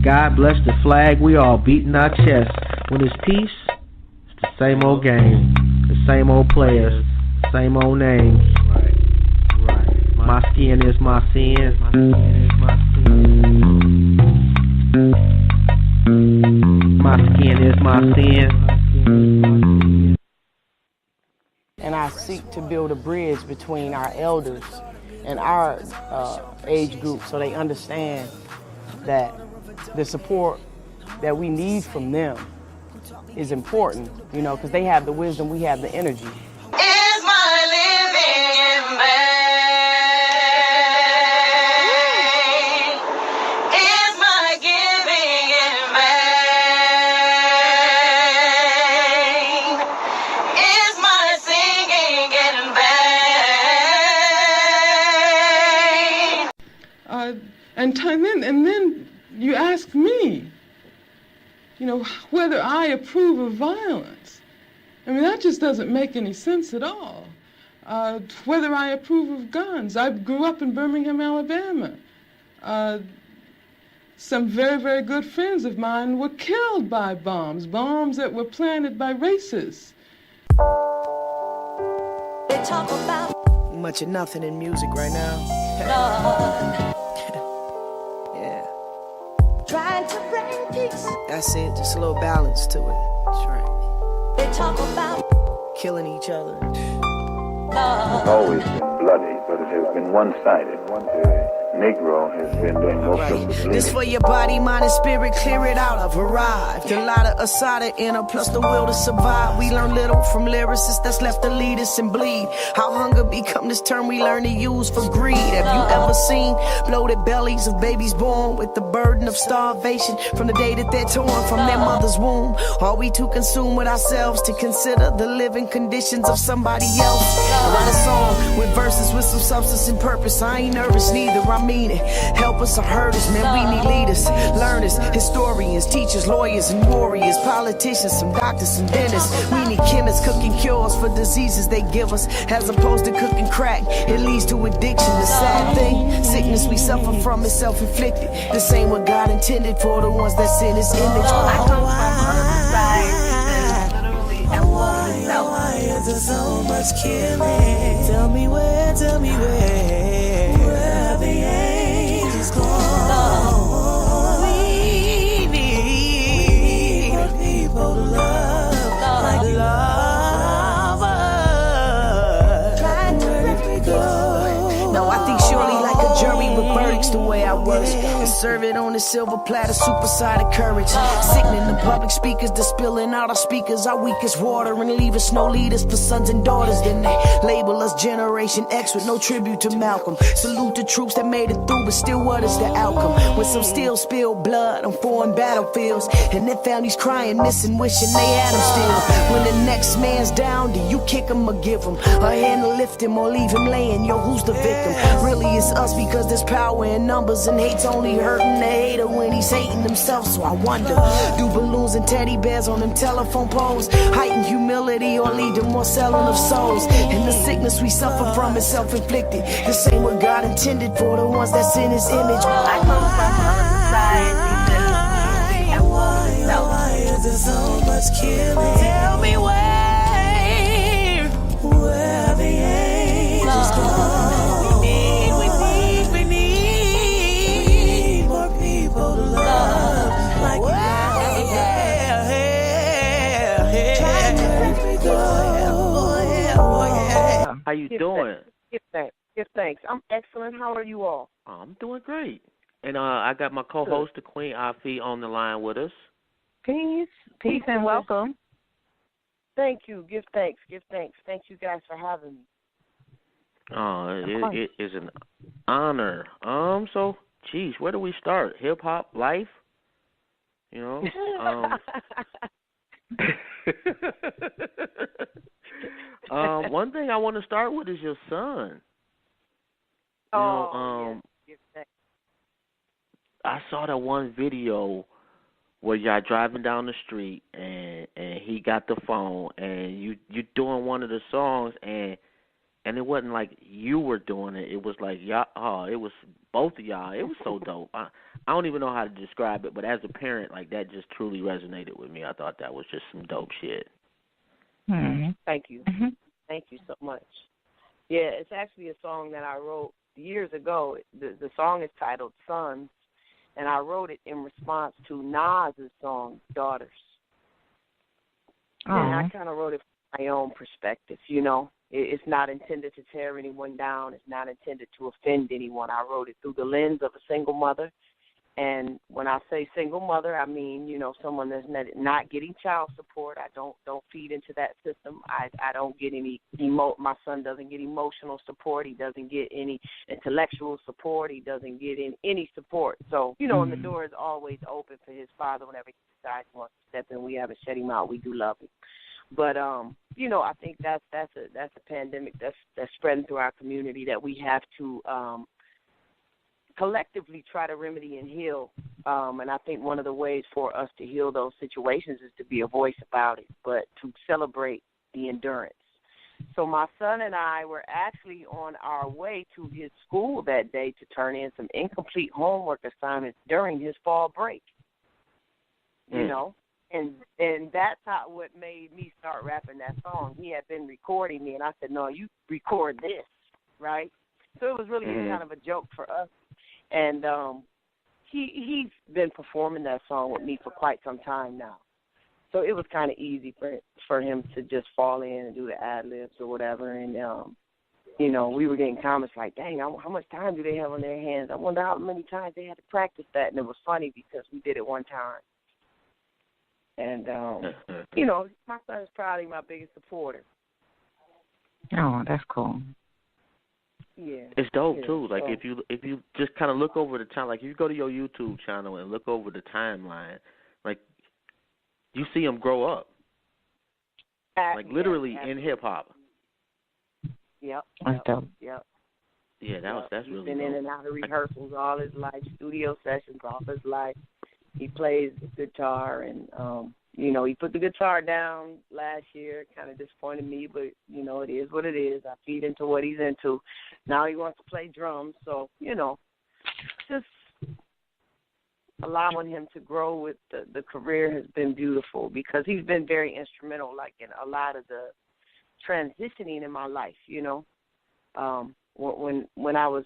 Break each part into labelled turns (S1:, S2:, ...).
S1: God bless the flag, we all beating our chests. When it's peace, it's the same old game, the same old players, same old names. Right. My skin is my sin. My skin is my sin. My skin is my sin.
S2: And I seek to build a bridge between our elders and our age group so they understand that the support that we need from them is important, you know, because they have the wisdom, we have the energy.
S3: Is my living in vain? Is my giving in vain? Is my singing in vain?
S4: And then you ask me, you know, whether I approve of violence. I mean, that just doesn't make any sense at all. Whether I approve of guns. I grew up in Birmingham, Alabama. Some very, very good friends of mine were killed by bombs that were planted by racists.
S5: They talk about
S2: Much of nothing in music right now.
S5: love,
S2: Yeah,
S5: trying to bring peace.
S2: that's it, just a little balance to it. That's right.
S5: They talk about
S2: Killing each other.
S5: love.
S6: Always been bloody, but it has been one-sided. The Negro has been doing most of the
S2: This
S6: bleeding.
S2: for your body, mind, and spirit, clear it out. I've arrived. A lot of Asada in her, plus the will to survive. We learn little from lyricists that's left to lead us and bleed. How hunger become this term we learn to use for greed. Have you ever seen bloated bellies of babies born with the burden of starvation from the day that they're torn from their mother's womb? Are we too consumed with ourselves to consider the living conditions of somebody else? I write a song with verses with some substance and purpose. I ain't nervous neither, I mean it. Help us or hurt us, man, we need leaders, learners, historians, teachers, lawyers, and warriors, politicians, some doctors, some dentists. We need chemists cooking cures for diseases they give us, as opposed to cooking crack. It leads to addiction. The sad thing, sickness we suffer from is self-inflicted. This ain't what God intended for the ones that's in His image.
S5: I come from literally everyone
S2: Why is there so much killing? Tell me where the angels go. We need more people to love, like love us. Where did we go? No, I think surely like a jury with verdicts the way I work. And serve it on a silver platter, supersonic courage. Sickening the public speakers, they're spilling out our speakers. Our weakest water and leave us no leaders for sons and daughters. Then they label us Generation X with no tribute to Malcolm. Salute the troops that made it through, but still what is the outcome? When some still spill blood on foreign battlefields, and their families crying, missing, wishing they had them still. When the next man's down, do you kick him or give him a hand to lift him or leave him laying? Yo, who's the victim? Really, it's us because there's power in numbers, and hate's only hurting the hater when he's hating himself. So I wonder, do balloons and teddy bears on them telephone poles heighten humility or lead to more selling of souls? And the sickness we suffer from is self-inflicted. This ain't what God intended for the ones that's in His image.
S5: I come from society.
S2: Why is there so much killing? Tell me where the angels go. We need more people to love, like
S1: How you doing?
S2: Give thanks. I'm excellent. How are you all?
S1: I'm doing great. And I got my co-host, the Queen Afi, on the line with us.
S2: Peace and welcome. Thank you. Give thanks. Thank you guys for having me.
S1: It is an honor. So, geez, where do we start? Hip hop, life? You know? One thing I want to start with is your son. I saw that one video where y'all driving down the street and he got the phone and you doing one of the songs and it wasn't like you were doing it. It was like y'all. It was both of y'all. It was so dope. I don't even know how to describe it, but as a parent, like that just truly resonated with me. I thought that was just some dope shit.
S7: Mm-hmm.
S8: Thank you.
S7: Mm-hmm.
S8: Thank you so much. Yeah, it's actually a song that I wrote years ago. The song is titled Sons, and I wrote it in response to Nas's song, Daughters. And I kind of wrote it from my own perspective, you know. It's not intended to tear anyone down. It's not intended to offend anyone. I wrote it through the lens of a single mother. And when I say single mother, I mean, you know, someone that's not getting child support. I don't feed into that system. I don't get any my son doesn't get emotional support. He doesn't get any intellectual support. He doesn't get any support. So, you know, and the door is always open for his father whenever he decides he wants to step in. We haven't shut him out. We do love him. But you know, I think that's a pandemic that's spreading through our community that we have to collectively try to remedy and heal. And I think one of the ways for us to heal those situations is to be a voice about it, but to celebrate the endurance. So my son and I were actually on our way to his school that day to turn in some incomplete homework assignments during his fall break. You know? And that's what made me start rapping that song. He had been recording me, and I said, no, you record this, right? So it was really kind of a joke for us. And he's been performing that song with me for quite some time now. So it was kind of easy for him to just fall in and do the ad-libs or whatever. And, you know, we were getting comments like, dang, how much time do they have on their hands? I wonder how many times they had to practice that. And it was funny because we did it one time. And, you know, my son is probably my biggest supporter.
S7: Oh, that's cool.
S8: Yeah.
S1: It's dope, too. Like, if you just kind of look over the time, like, if you go to your YouTube channel and look over the timeline, like, you see him grow up. Like, literally in hip-hop.
S8: Yep.
S7: That's dope.
S8: Yep.
S1: Yeah, that's really dope.
S8: He's been in and out of rehearsals all his life, studio sessions all his life. He plays the guitar, and, you know, he put the guitar down last year. Kind of disappointed me, but, you know, it is what it is. I feed into what he's into. Now he wants to play drums, so, you know, just allowing him to grow with the career has been beautiful because he's been very instrumental, like, in a lot of the transitioning in my life, you know. When I was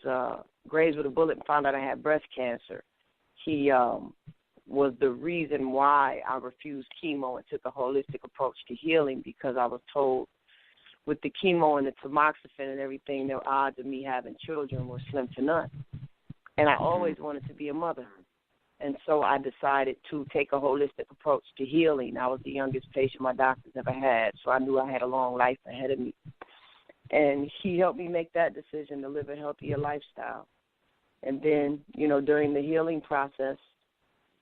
S8: grazed with a bullet and found out I had breast cancer, he was the reason why I refused chemo and took a holistic approach to healing because I was told with the chemo and the tamoxifen and everything, the odds of me having children were slim to none. And I always wanted to be a mother. And so I decided to take a holistic approach to healing. I was the youngest patient my doctors ever had, so I knew I had a long life ahead of me. And he helped me make that decision to live a healthier lifestyle. And then, you know, during the healing process,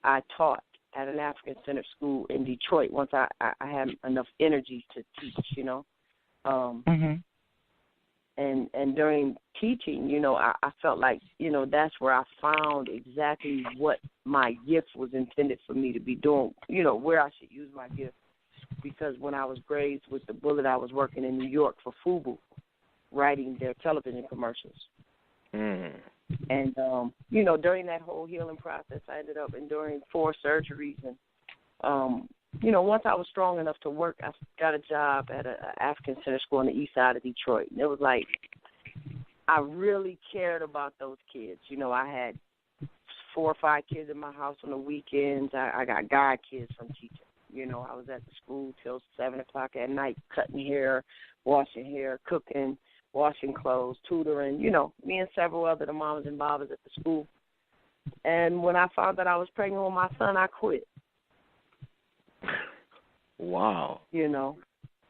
S8: I taught at an African-centered school in Detroit once I had enough energy to teach, you know. And during teaching, you know, I felt like, you know, that's where I found exactly what my gift was intended for me to be doing, you know, where I should use my gift. Because when I was grazed with the bullet, I was working in New York for FUBU, writing their television commercials. And, you know, during that whole healing process, I ended up enduring 4 surgeries. And, you know, once I was strong enough to work, I got a job at an African-centered school on the east side of Detroit. And it was like I really cared about those kids. You know, I had 4 or 5 kids in my house on the weekends. I got guy kids from teaching. You know, I was at the school till 7 o'clock at night, cutting hair, washing hair, cooking, washing clothes, tutoring, you know, me and several other the mamas and babas at the school. And when I found that I was pregnant with my son, I quit.
S1: Wow.
S8: You know,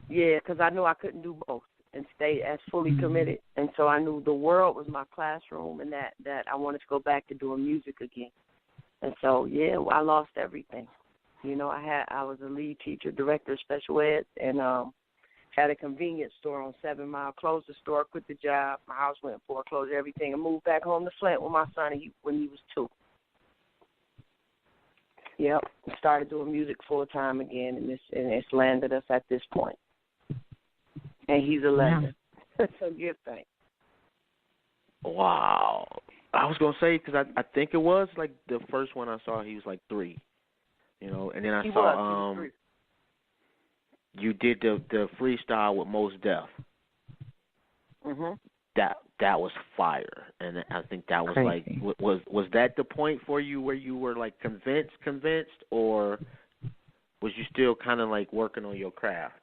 S8: yeah, because I knew I couldn't do both and stay as fully committed. And so I knew the world was my classroom and that I wanted to go back to doing music again. And so, yeah, I lost everything. You know, I was a lead teacher, director of special ed, and had a convenience store on 7 Mile, closed the store, quit the job. My house went foreclosed, everything, and moved back home to Flint with my son when he was 2. Yep, started doing music full time again, and it's landed us at this point. And he's 11, so give thanks.
S1: Wow. I was gonna say because I think it was like the first one I saw. He was like 3, and then I saw you did the freestyle with Mos Def.
S8: Mhm.
S1: That was fire, and I think that was
S7: Crazy.
S1: like was that the point for you where you were like convinced, or was you still kind of like working on your craft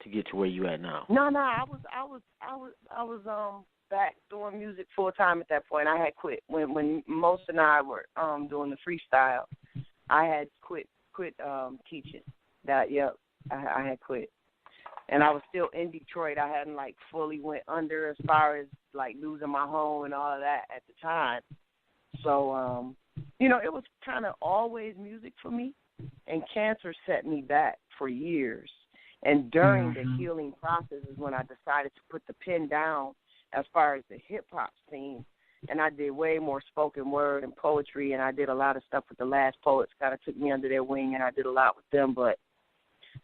S1: to get to where you at now?
S8: No, I was back doing music full time at that point. I had quit when Mos and I were doing the freestyle. I had quit teaching. I had quit, and I was still in Detroit. I hadn't like fully went under as far as like losing my home and all of that at the time. So it was kind of always music for me, and cancer set me back for years. And during the healing process is when I decided to put the pen down as far as the hip-hop scene. And I did way more spoken word and poetry, and I did a lot of stuff with the Last Poets, kind of took me under their wing, and I did a lot with them. But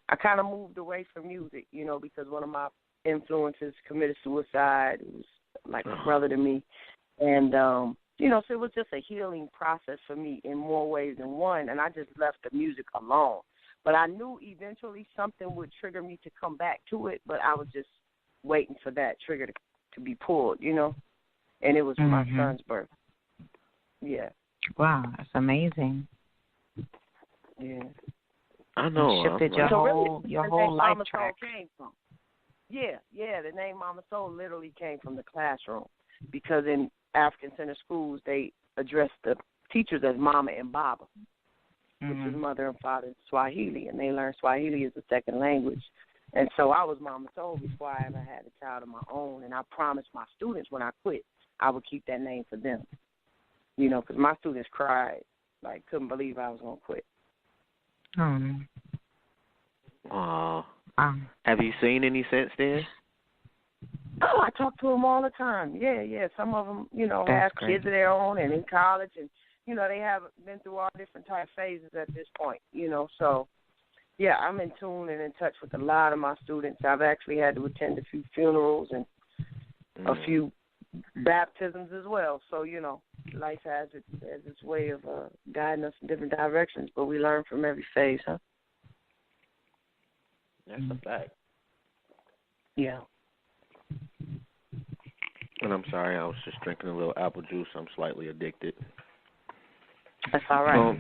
S8: I kind of moved away from music, because one of my influences committed suicide. It was like a brother to me. And, so it was just a healing process for me in more ways than one, and I just left the music alone. But I knew eventually something would trigger me to come back to it, but I was just waiting for that trigger to be pulled, and it was my son's birth. Yeah.
S7: Wow, that's amazing.
S8: Yeah.
S1: I know.
S7: Shifted your whole life track.
S8: Came from. Yeah, the name Mama Soul literally came from the classroom, because in African Center schools they address the teachers as Mama and Baba, which is mother and father in Swahili, and they learn Swahili as a second language. And so I was Mama Soul before I ever had a child of my own, and I promised my students when I quit I would keep that name for them, because my students cried, like couldn't believe I was going to quit.
S1: Have you seen any since then?
S8: Oh, I talk to them all the time. Yeah. Some of them, have kids of their own and in college, and they have been through all different type phases at this point, So, yeah, I'm in tune and in touch with a lot of my students. I've actually had to attend a few funerals and a few baptisms as well. So, life has its way of guiding us in different directions, but we learn from every phase, huh?
S1: That's a fact.
S8: Yeah.
S1: And I'm sorry, I was just drinking a little apple juice. I'm slightly addicted.
S8: That's all right.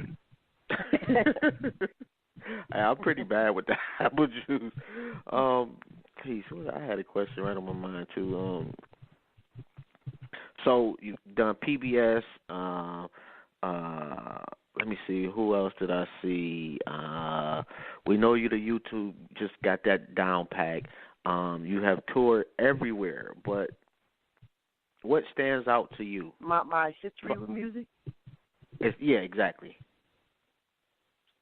S1: I'm pretty bad with the apple juice. Geez, I had a question right on my mind too. So you've done PBS. Let me see. Who else did I see? We know you. The YouTube just got that down pat. You have toured everywhere, but what stands out to you?
S8: My history with music.
S1: Yeah, exactly.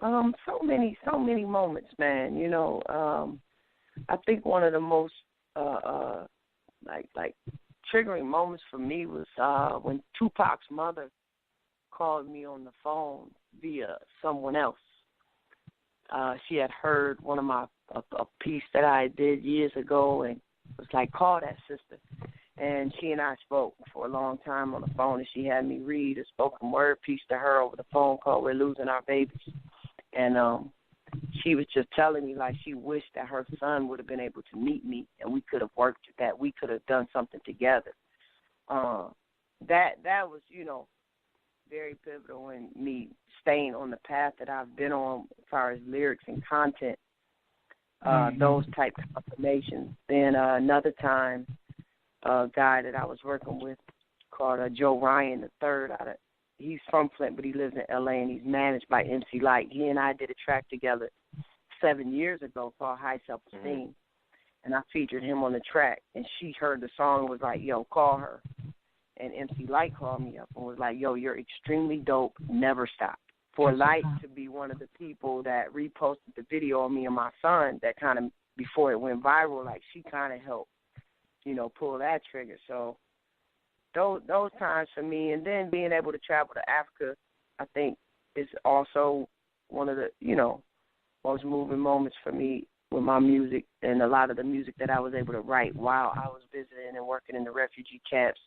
S8: So many moments, man. I think one of the most like triggering moments for me was when Tupac's mother called me on the phone via someone else. She had heard one of a piece that I did years ago, and was like, "Call that sister." And she and I spoke for a long time on the phone, and she had me read a spoken word piece to her over the phone called "We're Losing Our Babies." And she was just telling me like she wished that her son would have been able to meet me, and we could have worked at that. We could have done something together. That was, very pivotal in me staying on the path that I've been on as far as lyrics and content, those type confirmations. Then another time, a guy that I was working with called Joe Ryan III. He's from Flint, but he lives in L.A., and he's managed by MC Light. He and I did a track together 7 years ago called High Self-Esteem, and I featured him on the track, and she heard the song and was like, "Yo, call her." And MC Light called me up and was like, "Yo, you're extremely dope. Never stop." For Light to be one of the people that reposted the video of me and my son, that kind of, before it went viral, like she kind of helped, pull that trigger. So those times for me, and then being able to travel to Africa, I think is also one of the, most moving moments for me with my music, and a lot of the music that I was able to write while I was visiting and working in the refugee camps.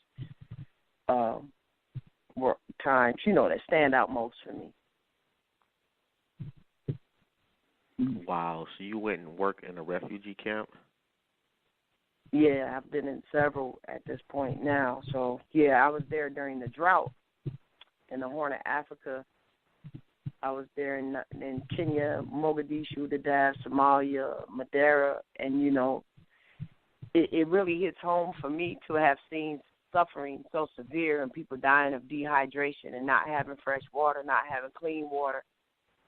S8: times, that stand out most for me.
S9: Wow, so you went and worked in a refugee camp?
S8: Yeah, I've been in several at this point now. So, yeah, I was there during the drought in the Horn of Africa. I was there in Kenya, Mogadishu, Dadaab, Somalia, Madeira, and, it really hits home for me to have seen suffering so severe and people dying of dehydration and not having fresh water, not having clean water,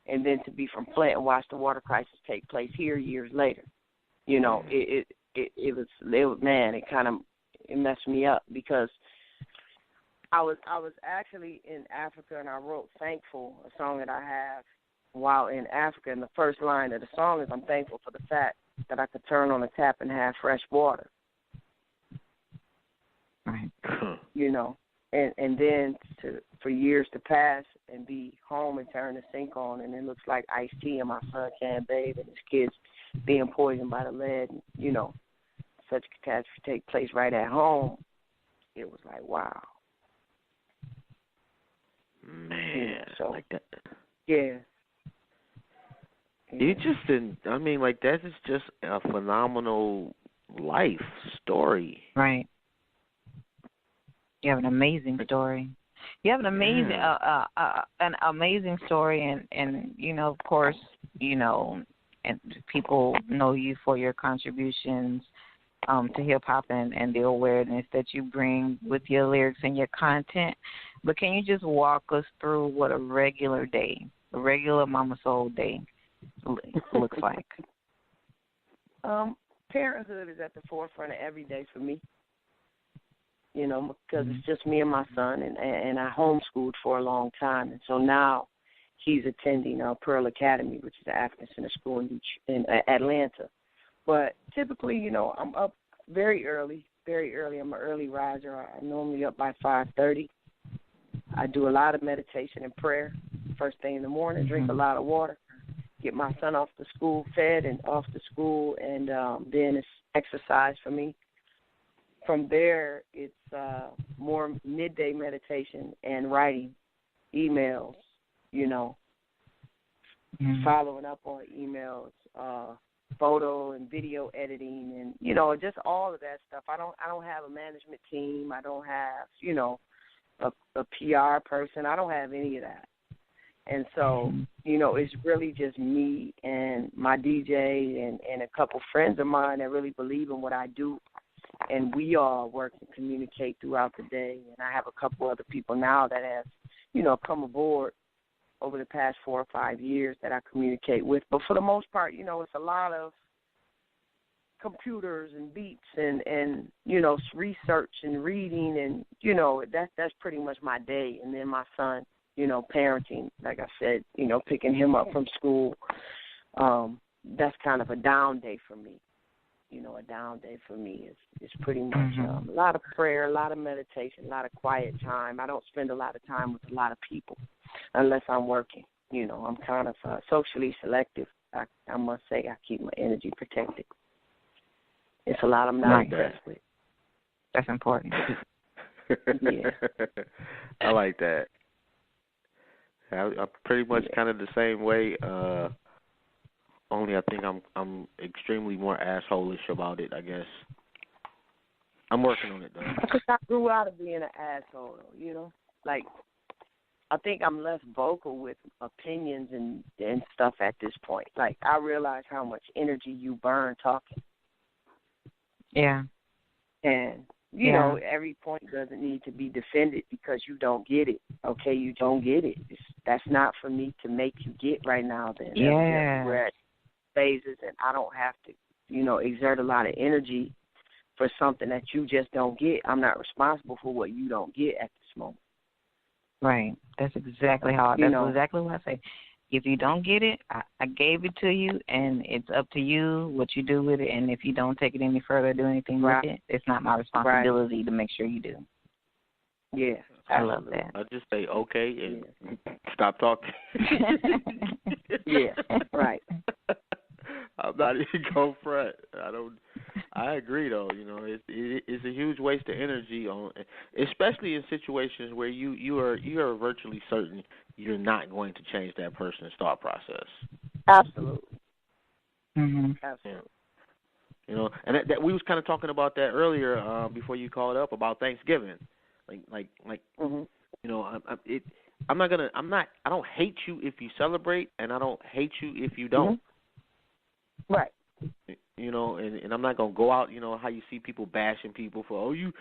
S8: and then to be from Flint and watch the water crisis take place here years later. It messed me up because I was actually in Africa and I wrote Thankful, a song that I have while in Africa, and the first line of the song is I'm thankful for the fact that I could turn on a tap and have fresh water.
S7: Right.
S8: And then for years to pass and be home and turn the sink on, and it looks like iced tea and my son can't bathe and his kids being poisoned by the lead, and, such catastrophe take place right at home. It was like, wow.
S9: Man, like that.
S8: Yeah.
S9: You just didn't, that is just a phenomenal life story.
S7: Right. You have an amazing story. You have an amazing, story, and of course, and people know you for your contributions to hip hop and the awareness that you bring with your lyrics and your content. But can you just walk us through what a regular Mama Soul day looks like?
S8: Parenthood is at the forefront of every day for me. Because it's just me and my son, and I homeschooled for a long time. And so now he's attending Pearl Academy, which is an African Center school in Atlanta. But typically, I'm up very early. I'm an early riser. I'm normally up by 5:30. I do a lot of meditation and prayer first thing in the morning, drink a lot of water, get my son off to school, fed and off to school, and then it's exercise for me. From there, it's more midday meditation and writing, emails, following up on emails, photo and video editing, and just all of that stuff. I don't have a management team. I don't have a PR person. I don't have any of that. And so it's really just me and my DJ and a couple friends of mine that really believe in what I do. And we all work and communicate throughout the day. And I have a couple other people now that have, come aboard over the past 4 or 5 years that I communicate with. But for the most part, it's a lot of computers and beats and research and reading. And, that's pretty much my day. And then my son, parenting, like I said, picking him up from school. That's kind of a down day for me. A down day for me is pretty much a lot of prayer, a lot of meditation, a lot of quiet time. I don't spend a lot of time with a lot of people unless I'm working. I'm kind of socially selective. I must say I keep my energy protected. It's a lot I'm not impressed with.
S7: That's important.
S8: Yeah.
S9: I like that. I'm pretty much kind of the same way. Only I think I'm extremely more asshole-ish about it, I guess. I'm working on it, though.
S8: Because I grew out of being an asshole, Like, I think I'm less vocal with opinions and stuff at this point. Like, I realize how much energy you burn talking.
S7: Yeah.
S8: And, every point doesn't need to be defended because you don't get it. Okay, you don't get it. That's not for me to make you get right now. Then we're at phases, and I don't have to, exert a lot of energy for something that you just don't get. I'm not responsible for what you don't get at this moment.
S7: Right. That's exactly how. That's exactly what I say. If you don't get it, I gave it to you, and it's up to you what you do with it. And if you don't take it any further, do anything with it, it's not my responsibility to make sure you do.
S8: Yeah,
S7: I love that.
S9: I just say okay and stop talking.
S8: Yeah, right.
S9: I'm not even going front. I don't. I agree, though. You know, it's a huge waste of energy on, especially in situations where you are virtually certain you're not going to change that person's thought process.
S8: Absolutely.
S7: Mm-hmm.
S8: Absolutely.
S9: You know, and that we was kind of talking about that earlier before you called up about Thanksgiving, like
S8: Mm-hmm.
S9: you know, I don't hate you if you celebrate, and I don't hate you if you don't.
S8: Mm-hmm. Right.
S9: You know, and I'm not gonna go out. You know how you see people bashing people for, you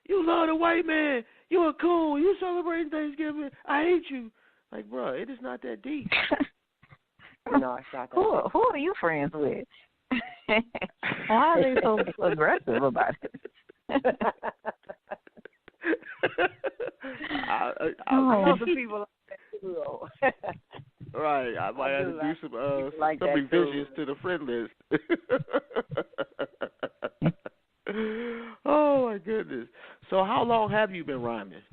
S9: love the white man, you a coon, you celebrating Thanksgiving, I hate you. Like, bro, it is not that deep.
S8: No, it's not that.
S7: Who are you friends with? Why are they so aggressive about it?
S9: I
S8: know the people like that too, though.
S9: Right, I might have to do some revisions to the friend list. Oh my goodness! So, how long have you been rhyming?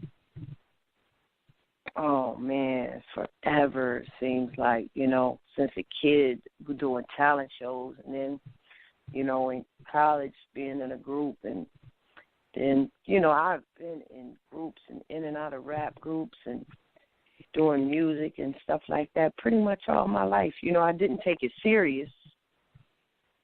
S8: Oh man, forever. Seems like, you know, since a kid, we're doing talent shows, and then, you know, in college, being in a group, and then, you know, I've been in groups and in and out of rap groups and doing music and stuff like that pretty much all my life. You know, I didn't take it serious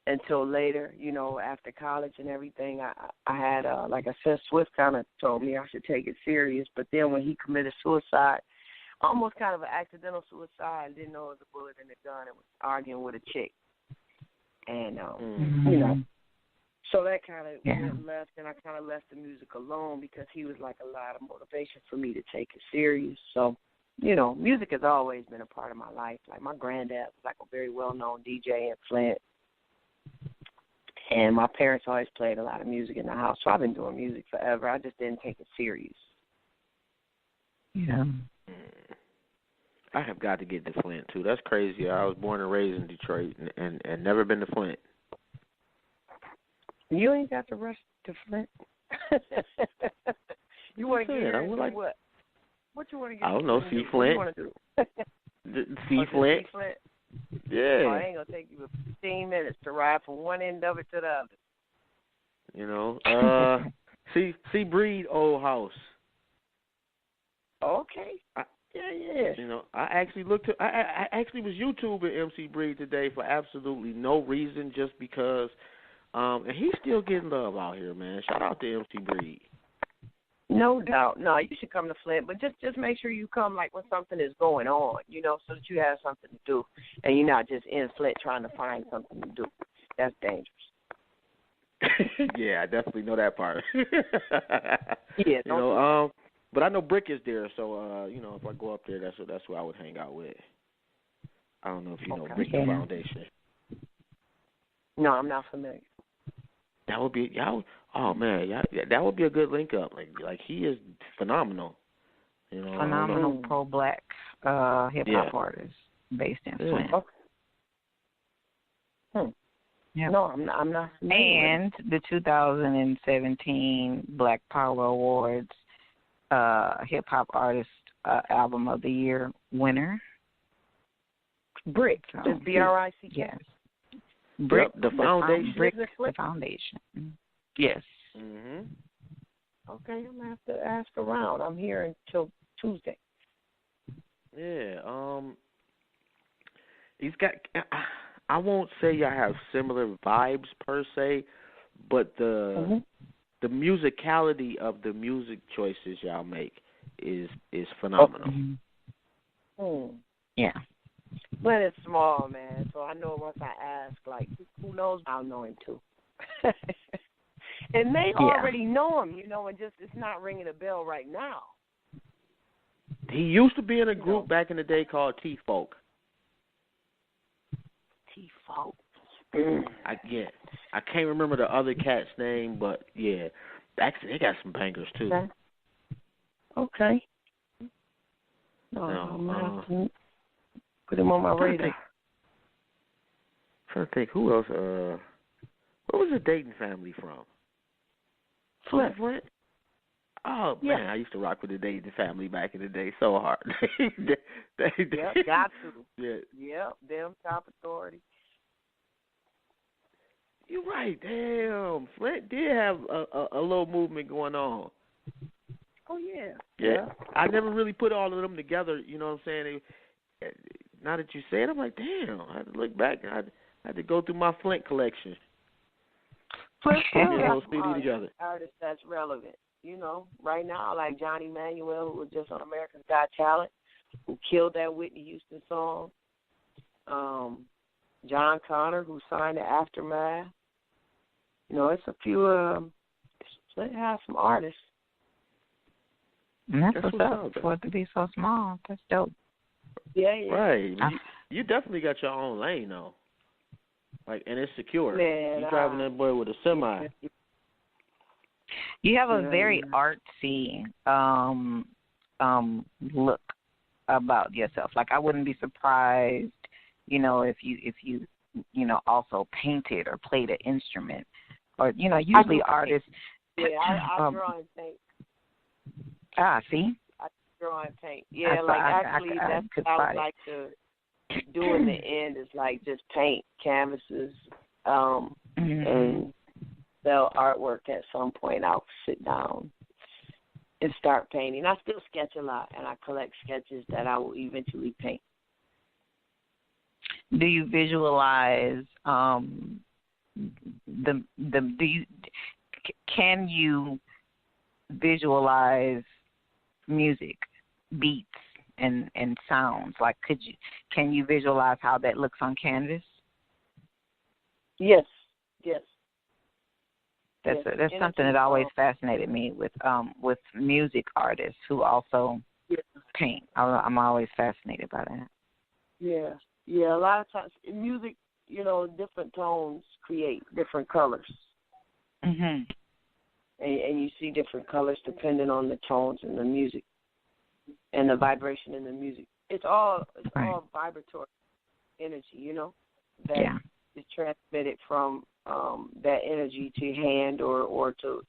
S8: until later, you know, after college and everything. I had, like I said, Swift kind of told me I should take it serious, but then when he committed suicide, almost kind of an accidental suicide, didn't know it was a bullet in the gun, and was arguing with a chick. And, you know, so that kind of went left, and I kind of left the music alone because he was like a lot of motivation for me to take it serious. So, you know, music has always been a part of my life. Like, my granddad was like a very well-known DJ in Flint, and my parents always played a lot of music in the house. So I've been doing music forever. I just didn't take it serious.
S7: Yeah.
S9: I have got to get to Flint too. That's crazy. I was born and raised in Detroit and never been to Flint.
S8: You ain't got to rush to Flint. You want to get here and do what? What you want to get?
S9: I don't know. See Flint.
S8: What you want to do?
S9: See Flint.
S8: See Flint.
S9: Yeah.
S8: Oh, it ain't gonna take you 15 minutes to ride from one end of it to the other.
S9: You know, see Breed old house.
S8: Okay. Yeah.
S9: You know, I actually I actually was YouTubing MC Breed today for absolutely no reason, just because. And he's still getting love out here, man. Shout out to MC Breed.
S8: No doubt. No, you should come to Flint, but just make sure you come like when something is going on, you know, so that you have something to do, and you're not just in Flint trying to find something to do. That's dangerous.
S9: Yeah, I definitely know that part.
S8: Yeah.
S9: You know, but I know Brick is there, so you know, if I go up there, that's who I would hang out with. I don't know if you know Brick the Foundation.
S8: No, I'm not familiar.
S9: That would be that would be a good link up. Like he is phenomenal. You know,
S7: phenomenal pro-black hip hop artist based in Flint.
S8: Yep. No, I'm not familiar.
S7: And the 2017 Black Power Awards Hip Hop Artist Album of the Year winner.
S8: Brick. Just BRICK.
S7: Yes. Brick,
S9: the foundation.
S7: Brick, the foundation. Yes.
S9: Mhm.
S8: Okay, I'm gonna have to ask around. I'm here until Tuesday.
S9: Yeah. He's got. I won't say I have similar vibes per se, but the musicality of the music choices y'all make is phenomenal.
S8: Yeah. But it's small, man. So I know once I ask, like, who knows? I'll know him too. And they already know him, you know, and just it's not ringing a bell right now.
S9: He used to be in a group back in the day called T-Folk.
S8: T-Folk.
S9: I can't remember the other cat's name, but yeah, actually they got some bangers too.
S8: Okay. Put him on my radar.
S9: Trying to think who else. Where was the Dayton family from?
S8: Flint.
S9: Oh man, I used to rock with the Dayton family back in the day so hard.
S8: Yep, got to.
S9: Yeah.
S8: Yep, them top authority.
S9: You're right. Damn, Flint did have a little movement going on.
S8: Oh yeah.
S9: Yeah. I never really put all of them together. You know what I'm saying? Now that you say it, I'm like, damn. I had to look back. I had to go through my Flint collection.
S8: Flint
S9: Get a
S8: got
S9: whole
S8: some
S9: CD together.
S8: artists that's relevant. You know, right now, like Johnny Manuel, who was just on America's Got Talent, who killed that Whitney Houston song. John Connor, who signed to Aftermath. You know, it's a few. Flint has some artists.
S7: And that's what's up for it to be so small. That's dope.
S8: Yeah.
S9: Right. You definitely got your own lane, though. Like, and it's secure.
S8: Man,
S9: you driving that boy with a semi.
S7: You have a very artsy look about yourself. Like, I wouldn't be surprised, you know, if you also painted or played an instrument, or usually artists.
S8: Yeah, I draw and paint.
S7: See.
S8: I draw and paint. Yeah, that's what I would like to do in the end is like just paint canvases and sell artwork at some point. I'll sit down and start painting. I still sketch a lot, and I collect sketches that I will eventually paint.
S7: Do you visualize can you visualize music, beats, and sounds? Like, can you visualize how that looks on canvas?
S8: Yes.
S7: That's something that always fascinated me with music artists who also paint. I'm always fascinated by that.
S8: Yeah. A lot of times in music, different tones create different colors.
S7: Mhm.
S8: And you see different colors depending on the tones and the music and the vibration in the music. It's all vibratory energy, that is transmitted from that energy to hand or to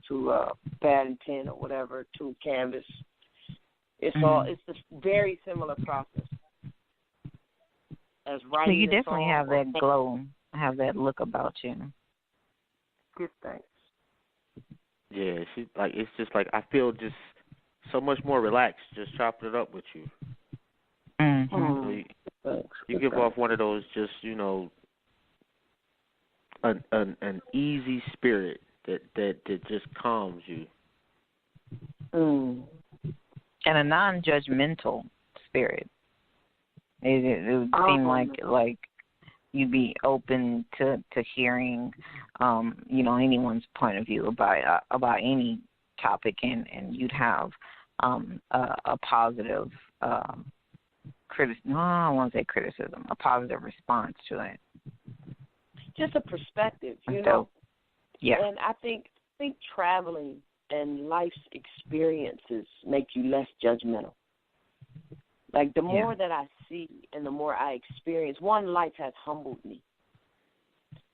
S8: pad and pen or whatever to canvas. It's a very similar process as writing.
S7: So you definitely have that glow, have that look about you.
S8: Good, thanks.
S9: Yeah, it's just like I feel just so much more relaxed just chopping it up with you.
S7: Mm-hmm.
S9: So you give off one of those just an easy spirit that just calms you.
S7: And a non-judgmental spirit. It would seem like you'd be open to hearing, anyone's point of view about any topic, and you'd have a positive criticism. No, I won't say criticism. A positive response to it.
S8: Just a perspective,
S7: Yeah.
S8: And I think traveling and life's experiences make you less judgmental. Like, the more that I see and the more I experience, life has humbled me.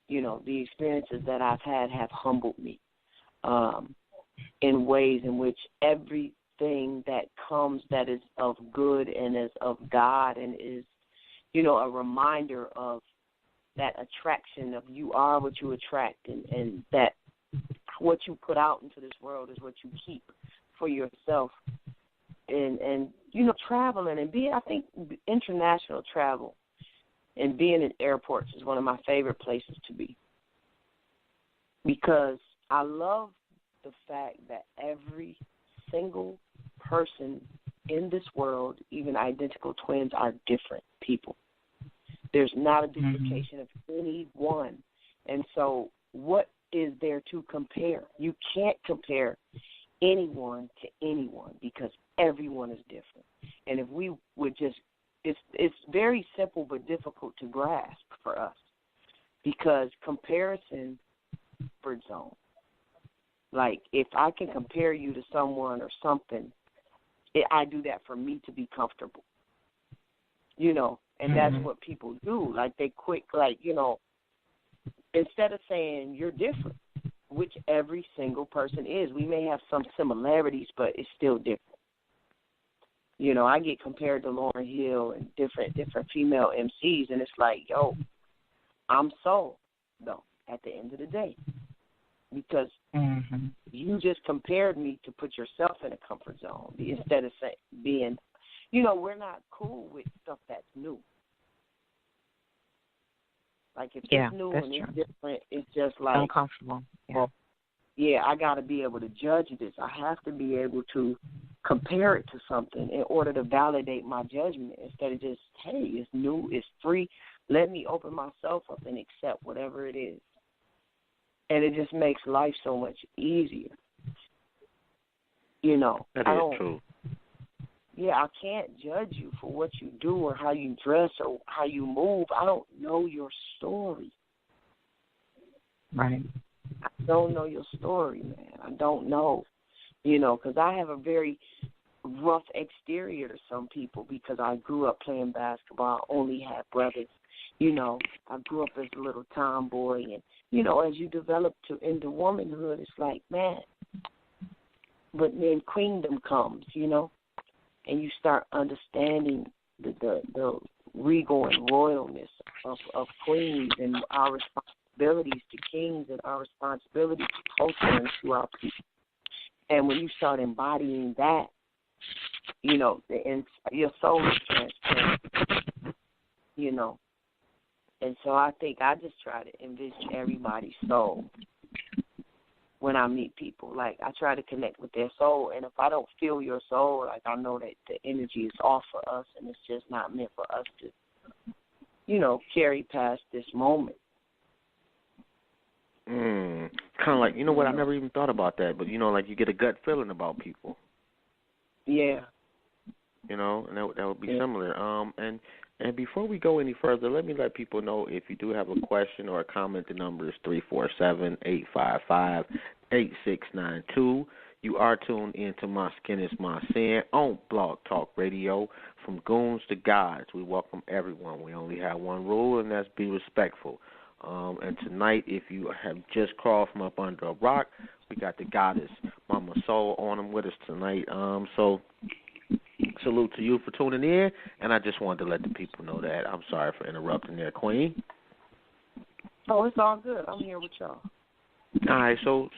S8: The experiences that I've had have humbled me in ways in which everything that comes that is of good and is of God and is, a reminder of that attraction of you are what you attract, and that what you put out into this world is what you keep for yourself. And traveling and I think international travel and being in airports is one of my favorite places to be, because I love the fact that every single person in this world, even identical twins, are different people. There's not a duplication of any one. And so what is there to compare? You can't compare anyone to anyone because everyone is different. And if we would just, it's very simple but difficult to grasp for us, because comparison, comfort zone. Like, if I can compare you to someone or something, I do that for me to be comfortable. And that's what people do. Like, they quick, instead of saying you're different, which every single person is, we may have some similarities, but it's still different. I get compared to Lauryn Hill and different female MCs, and it's like, yo, I'm soul, though. at the end of the day. Because
S7: Mm-hmm.
S8: you just compared me to put yourself in a comfort zone instead of being, we're not cool with stuff that's new. Like if
S7: Yeah,
S8: it's new
S7: that's
S8: and
S7: true.
S8: it's different, it's just like,
S7: Uncomfortable. Yeah.
S8: well, yeah, I got to be able to judge this. I have to be able to compare it to something in order to validate my judgment instead of just, hey, it's new, it's free. Let me open myself up and accept whatever it is. And it just makes life so much easier.
S9: That is true.
S8: Yeah, I can't judge you for what you do or how you dress or how you move. I don't know your story.
S7: Right.
S8: I don't know your story, man. I don't know, because I have a very rough exterior to some people because I grew up playing basketball. I only had brothers. I grew up as a little tomboy. And, as you develop into womanhood, it's like, man. But then queendom comes, and you start understanding the regal and royalness of queens and our responsibilities to kings and our responsibility to culture and to our people. And when you start embodying that, and your soul is transparent, And so I think I just try to envision everybody's soul when I meet people. Like, I try to connect with their soul. And if I don't feel your soul, like, I know that the energy is off for us and it's just not meant for us to, carry past this moment.
S9: Kind of like, what, I never even thought about that. But, like you get a gut feeling about people.
S8: Yeah.
S9: And that would be similar. And before we go any further, let me let people know if you do have a question or a comment, the number is 347-855-8692. You are tuned into My Skin is My Sin on Blog Talk Radio. From goons to gods, we welcome everyone. We only have one rule, and that's be respectful. And tonight, if you have just crawled from up under a rock, we got the goddess, Mama Soul, on them with us tonight. So salute to you for tuning in, and I just wanted to let the people know that. I'm sorry for interrupting there, Queen.
S8: Oh, it's all good. I'm here with y'all.
S9: All right, so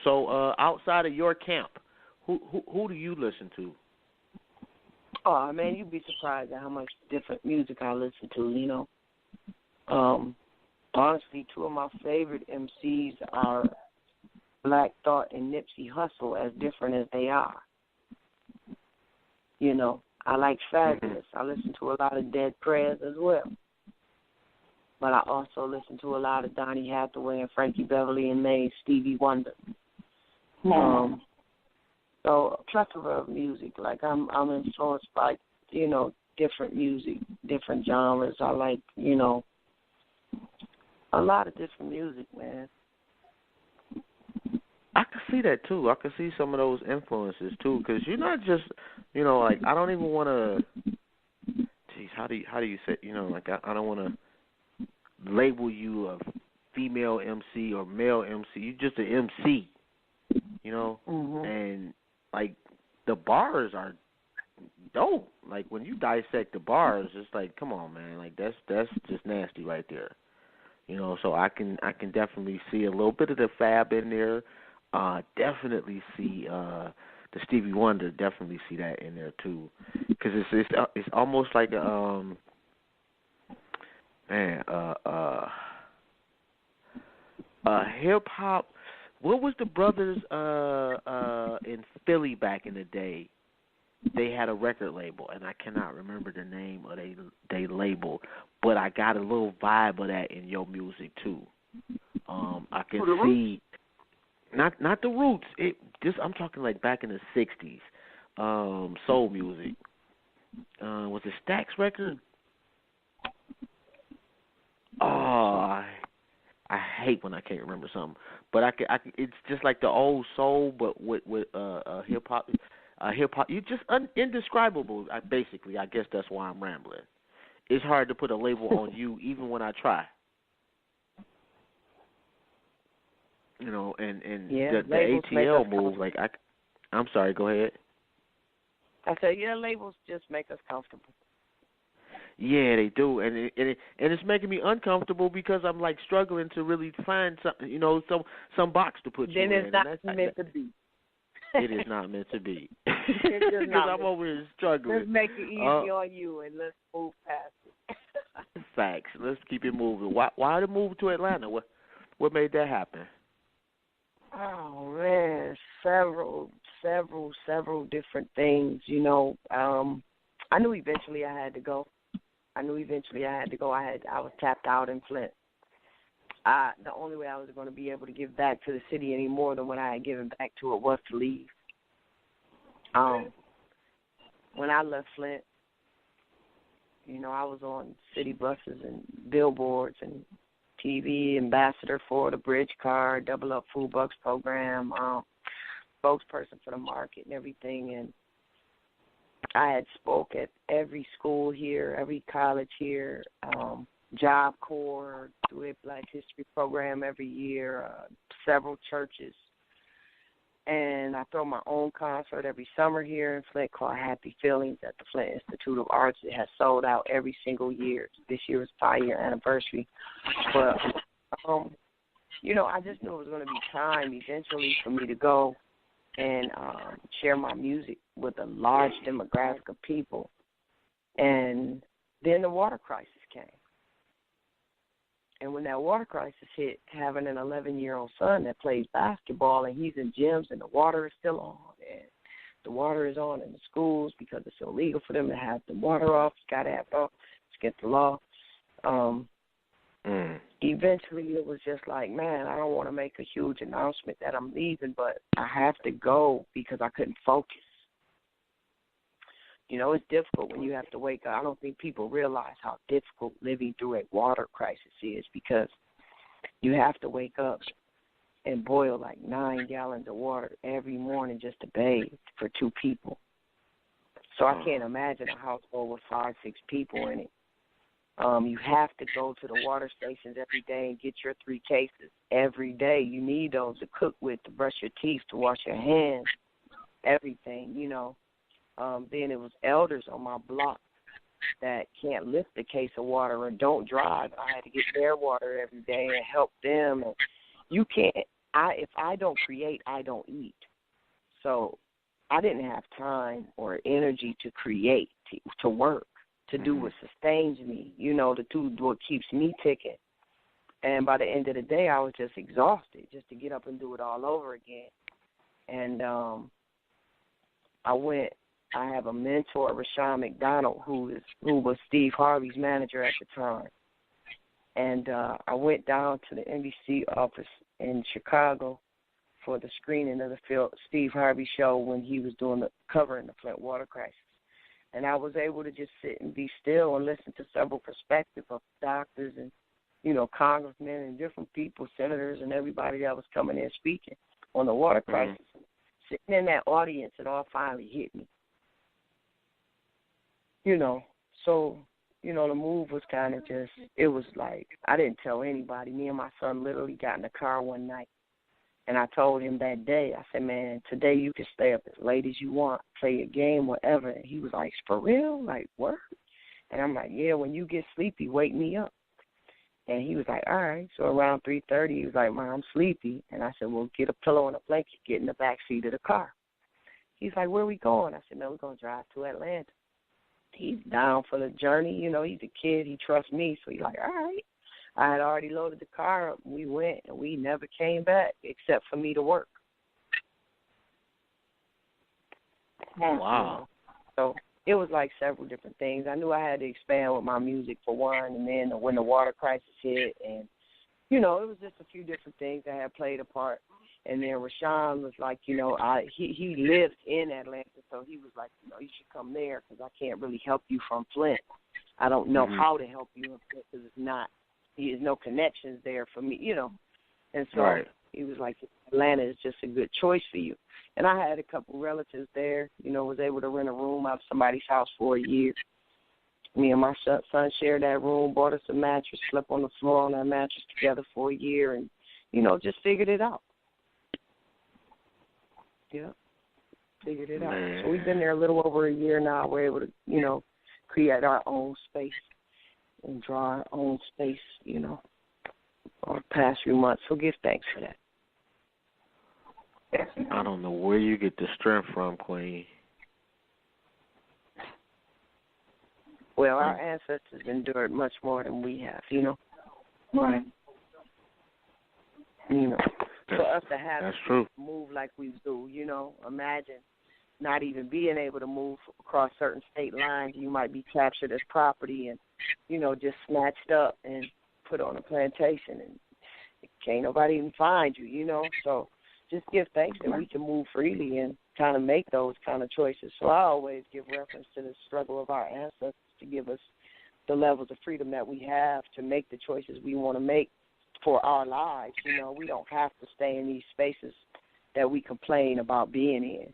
S9: outside of your camp, who do you listen to?
S8: Oh, man, you'd be surprised at how much different music I listen to, Honestly, two of my favorite MCs are Black Thought and Nipsey Hussle, as different as they are. I like Fabulous. I listen to a lot of Dead Prayers as well. But I also listen to a lot of Donny Hathaway and Frankie Beverly and Maze, Stevie Wonder. So a plethora of music. Like I'm influenced by, different music, different genres. I like, a lot of different music, man.
S9: I can see that too. I can see some of those influences too, because you're not just, like I don't even want to. Geez, how do you say? Like I don't want to label you a female MC or male MC. You're just an MC, and like the bars are dope. Like when you dissect the bars, it's like, come on, man, like that's just nasty right there. So I can definitely see a little bit of the Fab in there. Definitely see the Stevie Wonder. Definitely see that in there too, because it's almost like a hip hop. What was the brothers in Philly back in the day? They had a record label, and I cannot remember the name of they label, but I got a little vibe of that in your music too. I can see not the Roots. I'm talking like back in the '60s, soul music. Was it Stax record? Oh, I hate when I can't remember something, but I can. It's just like the old soul, but with hip hop. You're just indescribable. Basically, I guess that's why I'm rambling. It's hard to put a label on you, even when I try. And the ATL move, like I'm sorry. Go ahead.
S8: I said, labels just make us comfortable.
S9: Yeah, they do, and it's making me uncomfortable because I'm like struggling to really find some box to put
S8: then
S9: you
S8: it's
S9: in.
S8: not meant to be.
S9: It is not meant to be.
S8: It's just
S9: Because I'm over here struggling.
S8: Let's make it easy on you and let's move past it.
S9: Facts. Let's keep it moving. Why the move to Atlanta? What made that happen?
S8: Oh man, several different things. I knew eventually I had to go. I was tapped out in Flint. The only way I was going to be able to give back to the city any more than what I had given back to it was to leave. When I left Flint, I was on city buses and billboards and TV, ambassador for the Bridge Card, Double Up Food Bucks program, spokesperson for the market and everything. And I had spoke at every school here, every college here, Job Corps, through a Black History program every year, several churches. And I throw my own concert every summer here in Flint called Happy Feelings at the Flint Institute of Arts. It has sold out every single year. This year was 5-year anniversary. But, I just knew it was going to be time eventually for me to go and share my music with a large demographic of people. And then the water crisis came. And when that water crisis hit, having an 11-year-old son that plays basketball and he's in gyms and the water is still on, and the water is on in the schools because it's illegal for them to have the water off. It's got to have it off. It's against the law. Eventually it was just like, man, I don't want to make a huge announcement that I'm leaving, but I have to go because I couldn't focus. It's difficult when you have to wake up. I don't think people realize how difficult living through a water crisis is because you have to wake up and boil like 9 gallons of water every morning just to bathe for 2 people. So I can't imagine a household with 5, 6 people in it. You have to go to the water stations every day and get your 3 cases every day. You need those to cook with, to brush your teeth, to wash your hands, everything, Then it was elders on my block that can't lift a case of water and don't drive. I had to get their water every day and help them. And you can't. If I don't create, I don't eat. So I didn't have time or energy to create, to work, to do what sustains me. To do what keeps me ticking. And by the end of the day, I was just exhausted, just to get up and do it all over again. And I have a mentor, Rashawn McDonald, who was Steve Harvey's manager at the time. And I went down to the NBC office in Chicago for the screening of the Steve Harvey show when he was covering the Flint water crisis. And I was able to just sit and be still and listen to several perspectives of doctors and, congressmen and different people, senators and everybody that was coming in speaking on the water crisis. Sitting in that audience, it all finally hit me. So, the move was kind of just, it was like, I didn't tell anybody. Me and my son literally got in the car one night, and I told him that day, I said, man, today you can stay up as late as you want, play a game, whatever. And he was like, for real? Like, what? And I'm like, yeah, when you get sleepy, wake me up. And he was like, all right. So around 3:30, he was like, man, I'm sleepy. And I said, well, get a pillow and a blanket, get in the back seat of the car. He's like, where are we going? I said, man, we're going to drive to Atlanta. He's down for the journey. He's a kid. He trusts me. So he's like, all right. I had already loaded the car up. We went, and we never came back except for me to work.
S9: Wow.
S8: So it was like several different things. I knew I had to expand with my music for one, and then when the water crisis hit, and, it was just a few different things that had played a part. And then Rashawn was like, he lives in Atlanta, so he was like, you should come there because I can't really help you from Flint. I don't know how to help you in Flint because there's no connections there for me, And so he was like, Atlanta is just a good choice for you. And I had a couple relatives there, was able to rent a room out of somebody's house for a year. Me and my son shared that room, bought us a mattress, slept on the floor on that mattress together for a year, and, just figured it out. Yeah, figured it out. So we've been there a little over a year now. We're able to, create our own space and draw our own space, you know, over the past few months. So give thanks for that.
S9: I don't know where you get the strength from, Queen.
S8: Well, our ancestors endured much more than we have, you know.
S7: Right.
S8: You know, for us to have
S9: That's
S8: to
S9: true.
S8: move like we do, you know, imagine not even being able to move across certain state lines. You might be captured as property and, you know, just snatched up and put on a plantation, and can't nobody even find you, you know. So just give thanks that we can move freely and kind of make those kind of choices. So I always give reference to the struggle of our ancestors to give us the levels of freedom that we have to make the choices we want to make for our lives. You know, we don't have to stay in these spaces that we complain about being in.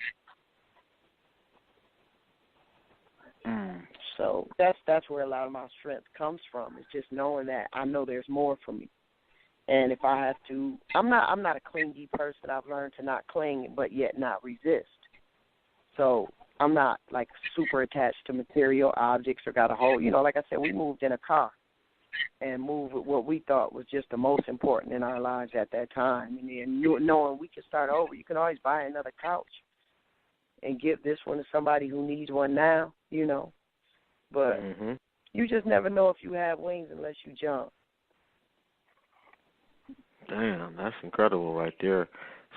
S8: So that's where a lot of my strength comes from. It's just knowing that I know there's more for me. And if I have to, I'm not a clingy person. I've learned to not cling, but yet not resist. So I'm not like super attached to material objects or got a whole, you know, like I said, we moved in a car and moved with what we thought was just the most important in our lives at that time. And then knowing we can start over, you can always buy another couch and give this one to somebody who needs one now, you know. But you just never know if you have wings unless you jump.
S9: Damn, that's incredible right there.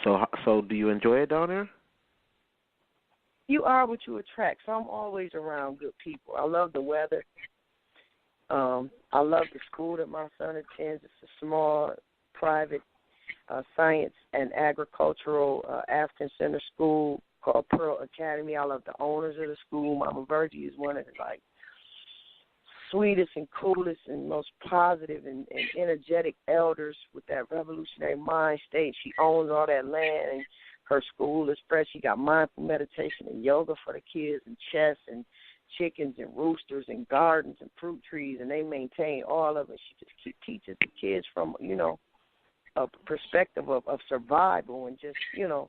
S9: So do you enjoy it down there?
S8: You are what you attract. So I'm always around good people. I love the weather. I love the school that my son attends. It's a small, private science and agricultural African center school called Pearl Academy. I love the owners of the school. Mama Virgie is one of the, like, sweetest and coolest and most positive and energetic elders with that revolutionary mind state. She owns all that land, and her school is fresh. She got mindful meditation and yoga for the kids and chess and chickens and roosters and gardens and fruit trees, and they maintain all of it. She just teaches the kids from, you know, a perspective of survival and just, you know.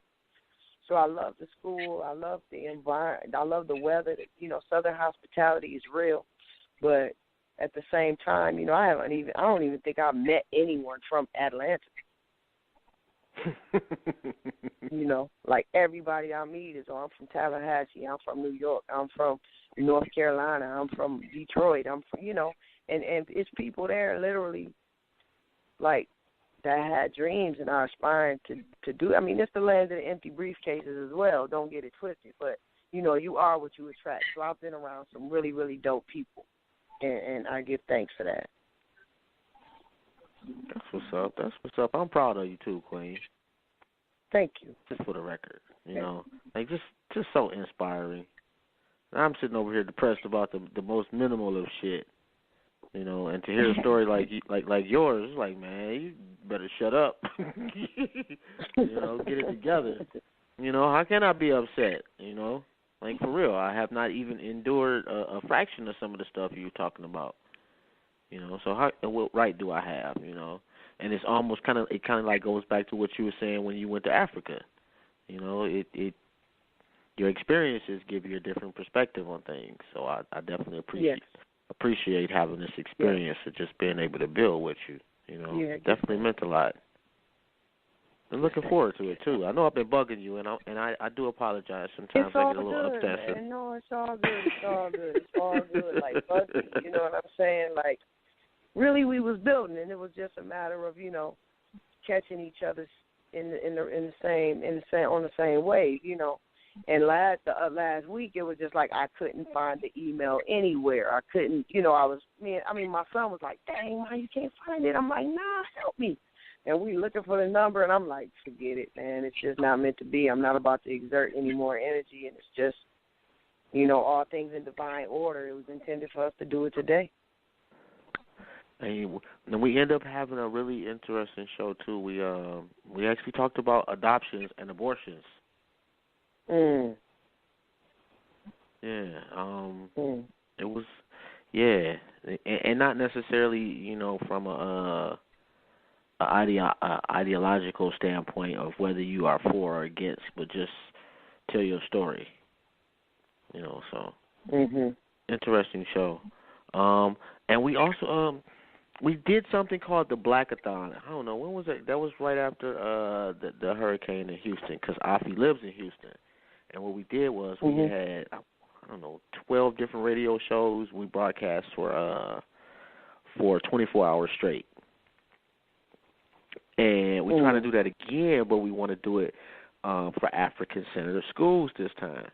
S8: So I love the school. I love the environment. I love the weather. You know, Southern hospitality is real. But at the same time, you know, I don't even think I've met anyone from Atlanta. You know, like everybody I meet is, I'm from Tallahassee, I'm from New York, I'm from North Carolina, I'm from Detroit, I'm from, you know, and it's people there literally like that had dreams and are aspiring to do. I mean, it's the land of the empty briefcases as well. Don't get it twisted, but you know, you are what you attract. So I've been around some really, really dope people. And I give thanks for that.
S9: That's what's up. I'm proud of you too, Queen.
S8: Thank you.
S9: Just for the record, you know, like just so inspiring. I'm sitting over here depressed about the most minimal of shit, you know, and to hear a story like yours, it's like, man, you better shut up. You know, get it together. You know, how can I be upset? You know. Like, for real, I have not even endured a fraction of some of the stuff you're talking about. You know, so what right do I have, you know? And it's almost kind of like goes back to what you were saying when you went to Africa. You know, your experiences give you a different perspective on things. So I definitely appreciate having this experience of just being able to build with you. You know, definitely meant a lot. I'm looking forward to it too. I know I've been bugging you, and I do apologize. Sometimes I get a little obsessive.
S8: Man. No, it's all good. It's all good. It's all good. Like bugging, you know what I'm saying? Like, really, we was building, and it was just a matter of, you know, catching each other on the same wave, you know. And last week, it was just like I couldn't find the email anywhere. I couldn't, you know. My son was like, "Dang, why you can't find it?" I'm like, "Nah, help me." And we looking for the number, and I'm like, forget it, man. It's just not meant to be. I'm not about to exert any more energy, and it's just, you know, all things in divine order. It was intended for us to do it today.
S9: And we end up having a really interesting show too. We actually talked about adoptions and abortions.
S8: Mm.
S9: Yeah. It was, and not necessarily, you know, from a ideological standpoint of whether you are for or against, but just tell your story. You know, so.
S8: Mhm.
S9: Interesting show. And we also we did something called the Blackathon. I don't know, when was it? That was right after the hurricane in Houston, because Afi lives in Houston. And what we did was we had, I don't know, 12 different radio shows. We broadcast for 24 hours straight. And we try to do that again, but we want to do it for African Senator schools this time.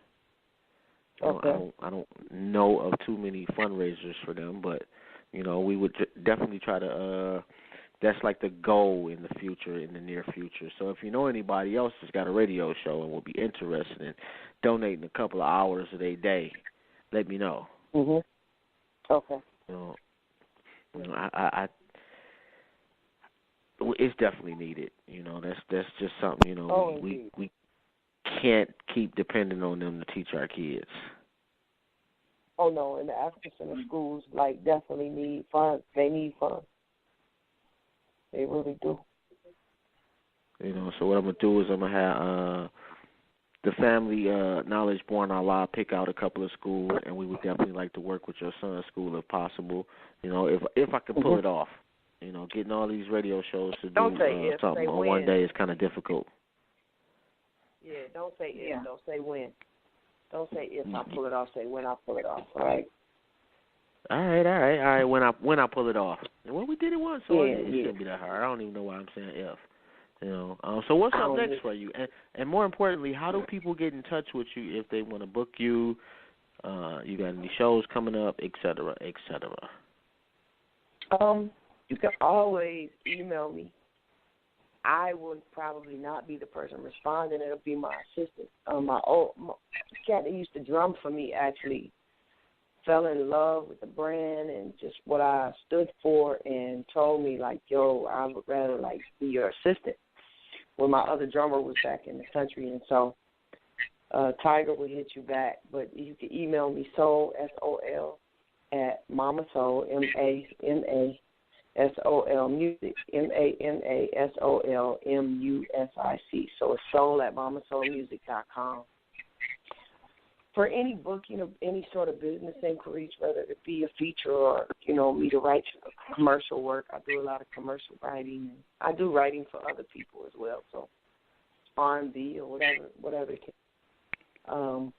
S8: Okay.
S9: I don't know of too many fundraisers for them, but we would definitely try to. That's like the goal in the future, in the near future. So if you know anybody else that's got a radio show and will be interested in donating a couple of hours of their day, let me know.
S8: Okay.
S9: I it's definitely needed. That's just something. We can't keep depending on them to teach our kids.
S8: Oh no, and the African Center schools definitely need funds. They need funds. They really do.
S9: So what I'm gonna do is I'm gonna have the Family Knowledge Born Allah pick out a couple of schools, and we would definitely like to work with your son's school if possible. If I can pull it off. Getting all these radio shows to do something on one day is kind of difficult.
S8: Yeah, don't say if, don't say when. Don't say if I pull it off, say when I pull it off, all right?
S9: All right. When I pull it off. Well, we did it once, so it
S8: yeah.
S9: shouldn't be that hard. I don't even know why I'm saying if. So what's up next for you? And more importantly, how do people get in touch with you if they want to book you? You got any shows coming up, et cetera, et cetera?
S8: You can always email me. I will probably not be the person responding. It'll be my assistant. My cat that used to drum for me actually fell in love with the brand and just what I stood for, and told me yo, I would rather be your assistant. When my other drummer was back in the country, and so Tiger will hit you back. But you can email me Soul SOL at Mama Soul MAMASOL Music MAMASOL MUSIC. So it's Soul at MamaSoulMusic.com. For any booking of any sort of business inquiries, whether it be a feature or, me to write commercial work, I do a lot of commercial writing. I do writing for other people as well, so R&B or whatever it can.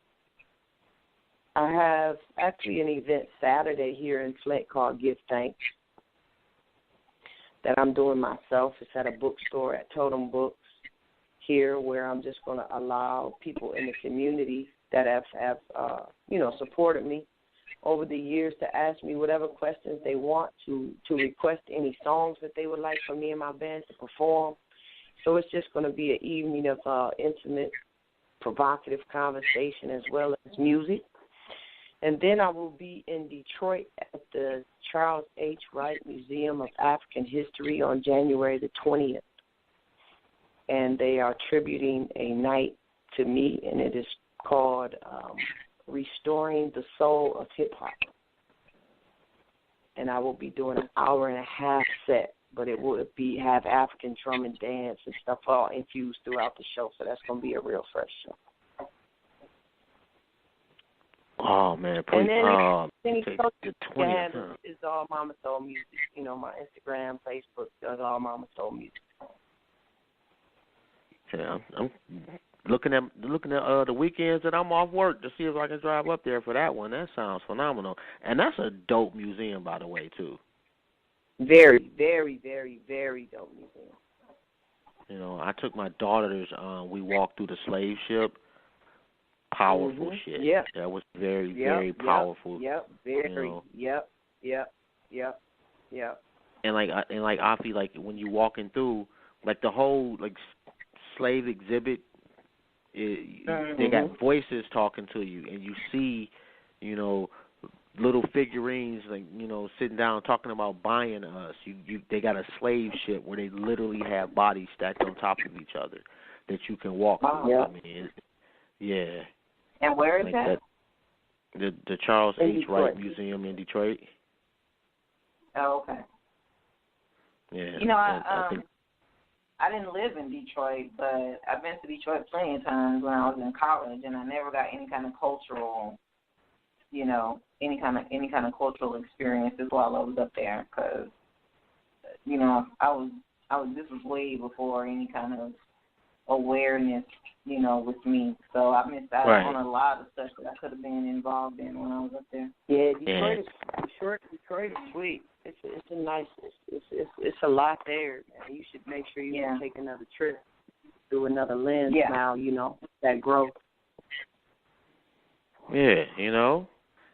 S8: I have actually an event Saturday here in Flint called Give Thanks that I'm doing myself. It's at a bookstore at Totem Books here, where I'm just going to allow people in the community that have supported me over the years to ask me whatever questions they want, to request any songs that they would like for me and my band to perform. So it's just going to be an evening of intimate, provocative conversation as well as music. And then I will be in Detroit at the Charles H. Wright Museum of African History on January the 20th. And they are tributing a night to me, and it is called Restoring the Soul of Hip Hop. And I will be doing an hour-and-a-half set, but it will have African drum and dance and stuff all infused throughout the show. So that's going to be a real fresh show.
S9: Oh man, please.
S8: And then
S9: the 20th
S8: is all Mama Soul Music. My Instagram, Facebook does all Mama Soul Music.
S9: Yeah, I'm looking at the weekends that I'm off work to see if I can drive up there for that one. That sounds phenomenal, and that's a dope museum, by the way, too.
S8: Very, very, very, very dope museum.
S9: I took my daughters. We walked through the slave ship. Powerful shit.
S8: Yep.
S9: That was very, very powerful.
S8: Yep. Very. Yep.
S9: And like Afi, when you walking through, the whole slave exhibit, they got voices talking to you, and you see, little figurines sitting down talking about buying us. They got a slave ship where they literally have bodies stacked on top of each other that you can walk through.
S8: Yeah.
S9: I mean, yeah.
S8: And where is that?
S9: The Charles
S8: In
S9: H.
S8: Detroit.
S9: Wright Museum in Detroit.
S8: Oh, okay.
S9: Yeah.
S10: I didn't live in Detroit, but I've been to Detroit plenty of times when I was in college, and I never got any kind of cultural you know, any kind of cultural experiences while I was up there, because, you know, this was way before any kind of awareness, you know, with me. So I missed out on a lot of stuff that I could have been involved in when I was up there.
S8: Yeah, Detroit is sweet. It's a nice. It's a lot there. Man. You should make sure you take another trip through another lens now. You know, that growth.
S9: Yeah, you know,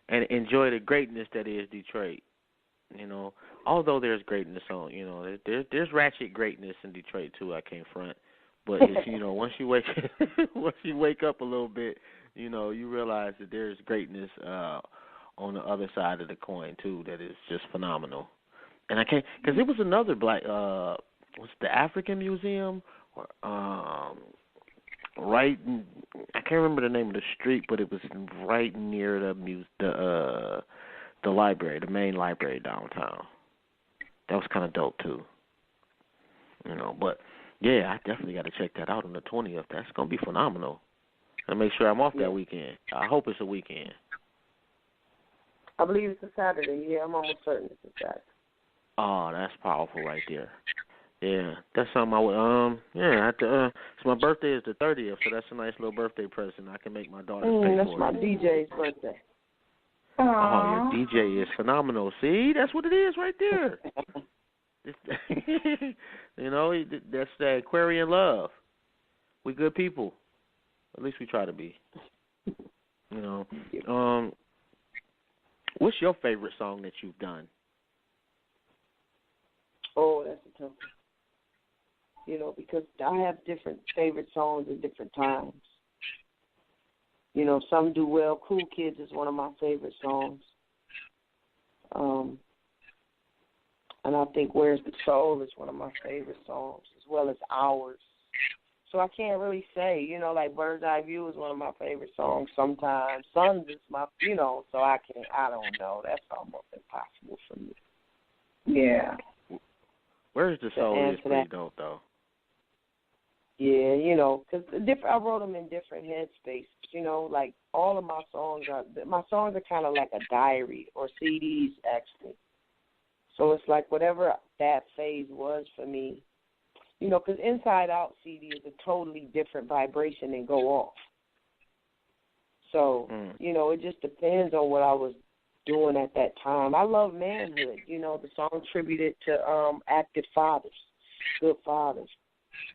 S9: and enjoy the greatness that is Detroit. You know, although there's greatness on, you know, there's ratchet greatness in Detroit too. I can't front, but it's, you know, once you wake up a little bit, you know, you realize that there's greatness on the other side of the coin too. That is just phenomenal. And I can't, because there was another black, what's the African Museum, right? I can't remember the name of the street, but it was right near the library, the main library downtown. That was kind of dope too. You know, but yeah, I definitely got to check that out on the 20th. That's gonna be phenomenal. And make sure I'm off that weekend. I hope it's a weekend.
S8: I believe it's a Saturday. Yeah, I'm almost certain it's a Saturday.
S9: Oh, that's powerful right there. Yeah, that's something I would, so my birthday is the 30th, so that's a nice little birthday present. I can make my daughter pay
S8: that's
S9: for
S8: my
S9: it.
S8: DJ's birthday.
S9: Oh, your DJ is phenomenal. See, that's what it is right there. You know, that's that Aquarian love. We good people. At least we try to be. You know, what's your favorite song that you've done?
S8: Oh, that's a tough one. You know, because I have different favorite songs at different times. You know, some do well. Cool Kids is one of my favorite songs. And I think Where's the Soul is one of my favorite songs, as well as Hours. So I can't really say, you know, like Bird's Eye View is one of my favorite songs sometimes. Sons is my, you know, so I don't know. That's almost impossible for me.
S10: Yeah.
S9: Where's the Soul is pretty dope, though.
S8: Yeah, you know, because I wrote them in different headspaces. You know, like all of my songs are kind of like a diary or CDs, actually. So it's like whatever that phase was for me, you know, because Inside Out CD is a totally different vibration and go off. So, you know, it just depends on what I was doing at that time. I love Manhood, you know, the song tributed to active fathers, good fathers.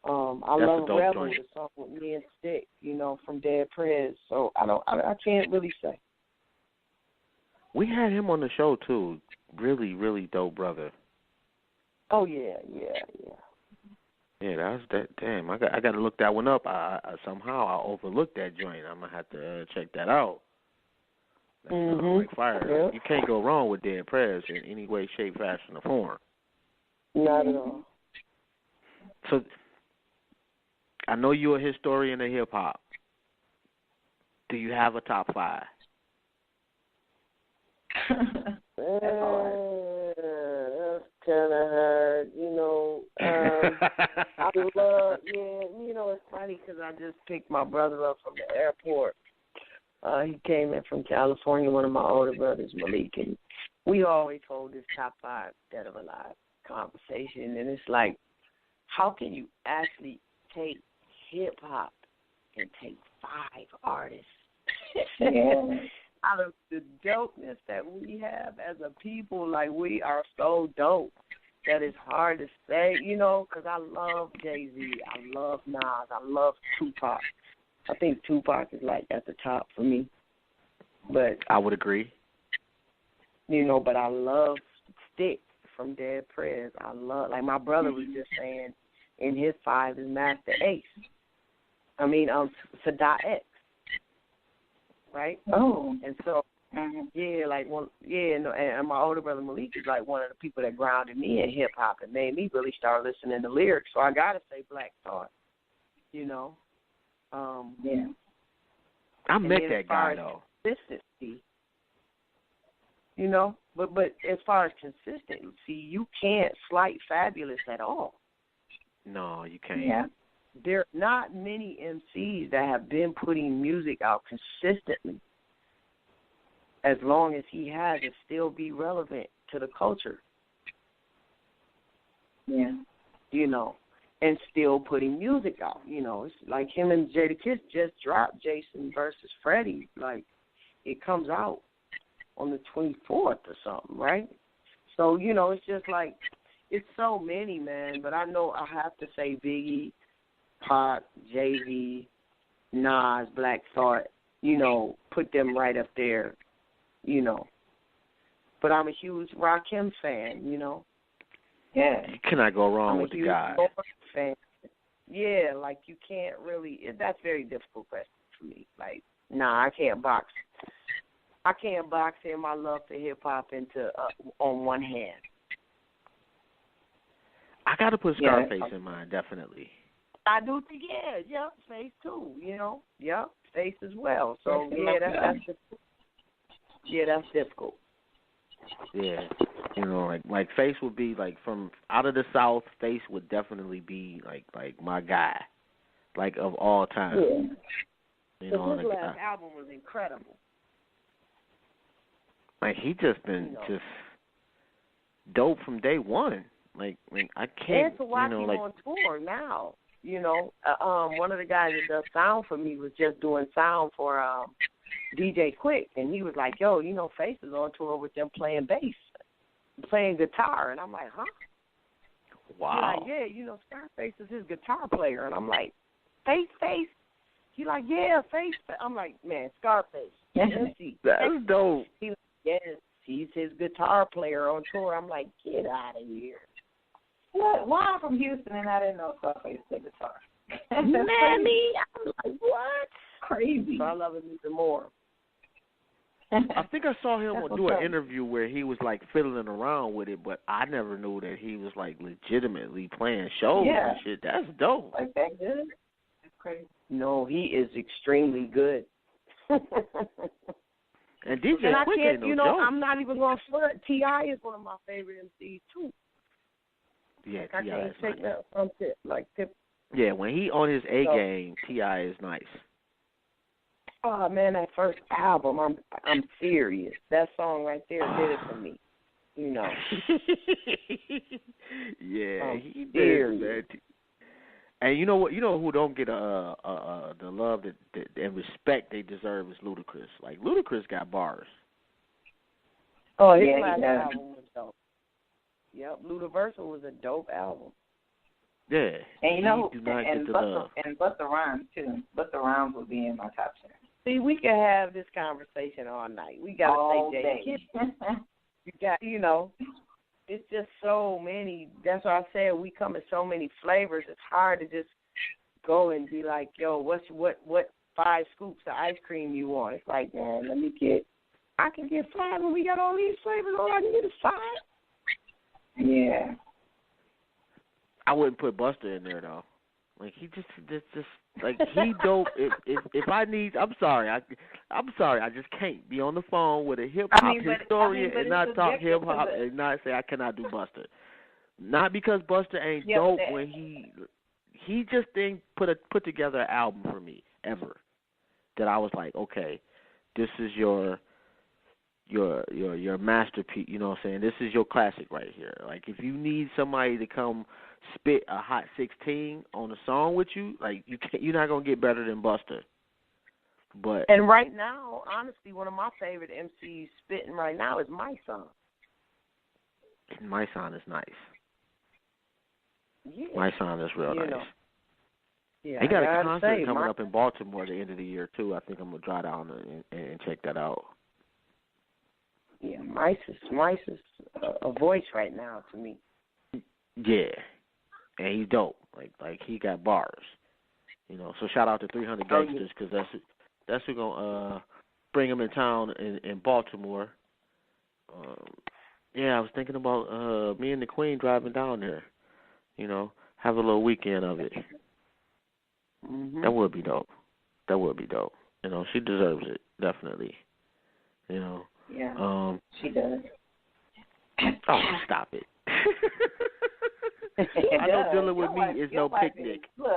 S8: I love Rebel, the song with me and Stick, you know, from Dead Prez. So I can't really say.
S9: We had him on the show too. Really, really dope brother.
S8: Oh yeah.
S9: Yeah, that was that. Damn, I got to look that one up. I somehow I overlooked that joint. I'm gonna have to check that out. That sounds like fire. Yeah. You can't go wrong with Dead Prez in any way, shape, fashion, or form.
S8: Not at all.
S9: So, I know you're a historian of hip hop. Do you have a top 5?
S8: That's kind of hard, you know. I love, you know, it's funny because I just picked my brother up from the airport. He came in from California, one of my older brothers, Malik, and we always hold this top 5 dead or alive conversation, and it's like, how can you actually take hip-hop and take 5 artists? Out of the dopeness that we have as a people, like we are so dope that it's hard to say, you know, because I love Jay-Z, I love Nas, I love Tupac. I think Tupac is like at the top for me. But
S9: I would agree.
S8: You know, but I love Stick from Dead Prez. I love, like my brother was just saying, in his 5 is Master Ace. I mean, Sadat X. Right?
S10: Oh.
S8: And so, like, and my older brother Malik is like one of the people that grounded me in hip-hop and made me really start listening to lyrics. So I got to say Black Thought, you know.
S10: Yeah.
S9: I met that guy, though.
S8: Consistency, you know, but as far as consistency, you can't slight Fabulous at all.
S9: No, you can't.
S8: Yeah. There are not many MCs that have been putting music out consistently. as long as he has it, still be relevant to the culture.
S10: Yeah.
S8: You know, and still putting music out. You know, it's like him and Jadakiss just dropped Jason versus Freddie. Like, it comes out on the 24th or something, right? So, you know, it's just like, it's so many, man. But I know I have to say Biggie, Pac, Jay-Z, Nas, Black Thought, you know, put them right up there, you know. But I'm a huge Rakim fan, you know.
S10: Yeah.
S9: You cannot go wrong with the guy.
S8: Fan. Yeah, like you can't really. That's a very difficult question for me. Like, nah, I can't box. I can't box in my love for hip hop into on one hand.
S9: I got to put Scarface in mind, definitely.
S8: I do think, yeah, Face too. You know, yeah, Face as well. So yeah, that's difficult. Yeah, that's difficult.
S9: Yeah, you know, like Face would be like from out of the South. Face would definitely be like my guy, like of all time.
S8: Yeah.
S9: You know,
S8: his last album was incredible.
S9: Like he just been just dope from day one. Like I can't,
S8: and to watch
S9: you know,
S8: him
S9: like
S8: on tour now. You know, one of the guys that does sound for me was just doing sound for DJ Quick, and he was like, yo, you know, Face is on tour with them playing bass, playing guitar. And I'm like, huh?
S9: Wow.
S8: He's like, yeah, you know, Scarface is his guitar player. And I'm like, Face? He's like, yeah, Face. I'm like, man, Scarface.
S9: That's dope.
S8: He was, yes, he's his guitar player on tour. I'm like, get out of here.
S10: What? Why I'm from Houston and I didn't know Scarface played guitar?
S8: Nanny, I'm like, what?
S10: Crazy.
S8: So I love him even more.
S9: I think I saw him do an interview where he was like fiddling around with it, but I never knew that he was like legitimately playing shows and shit. That's dope.
S10: Like that good? That's crazy.
S8: No, he is extremely good.
S9: And DJ
S8: and I
S9: Quick
S8: can't,
S9: ain't no
S8: you know,
S9: joke.
S8: I'm not even going to flirt. T.I. is one of my favorite MCs too.
S9: Yeah,
S8: I
S9: T.I. is
S8: can't take
S9: nice.
S8: that from Tip. Like Tip.
S9: Yeah, when he on his A game, T.I. is nice.
S8: Oh man, that first album, I'm serious. That song right there did it for me. You know.
S9: Yeah, he
S8: serious.
S9: did that. And you know what? You know who don't get the love that and respect they deserve is Ludacris. Like Ludacris got bars.
S8: Oh, his
S10: Yeah,
S8: last album was dope. Yep, Ludaversal was a dope album.
S9: Yeah,
S10: and you know,
S9: do not
S10: and
S9: get the love.
S10: Busta Rhymes too. Busta Rhymes would be in my top 10.
S8: See, we can have this conversation all night. We got to say Jay. You got, you know, it's just so many. That's why I said we come in so many flavors. It's hard to just go and be like, yo, what 5 scoops of ice cream you want? It's like, man, I can get 5 when we got all these flavors. All I can get is 5.
S10: Yeah.
S9: I wouldn't put Busta in there though. Like he just like he dope. If I need, I'm sorry. I just can't be on the phone with a hip hop historian and not talk hip hop and not say I cannot do Busta. Not because Busta ain't dope when he just didn't put together an album for me ever that I was like, okay, this is your masterpiece. You know what I'm saying? This is your classic right here. Like if you need somebody to come spit a hot 16 on a song with you, like you're not gonna get better than Busta. But
S8: and right now, honestly, one of my favorite MCs spitting right now is My Son.
S9: My Son is nice.
S8: Yeah.
S9: My Son is real nice.
S8: Know. Yeah,
S9: he got a concert coming up in Baltimore at the end of the year too. I think I'm gonna drive down and check that out.
S8: Yeah, Mice is a voice right now to me.
S9: Yeah. And he's dope. Like he got bars, you know. So shout out to 300 Gangsters because that's who gonna bring him in town in Baltimore. Yeah, I was thinking about me and the Queen driving down there. You know, have a little weekend of it.
S8: Mm-hmm.
S9: That would be dope. You know, she deserves it definitely. You know.
S10: Yeah. She does.
S9: Oh, stop it. I know dealing with me is no picnic.
S10: Look,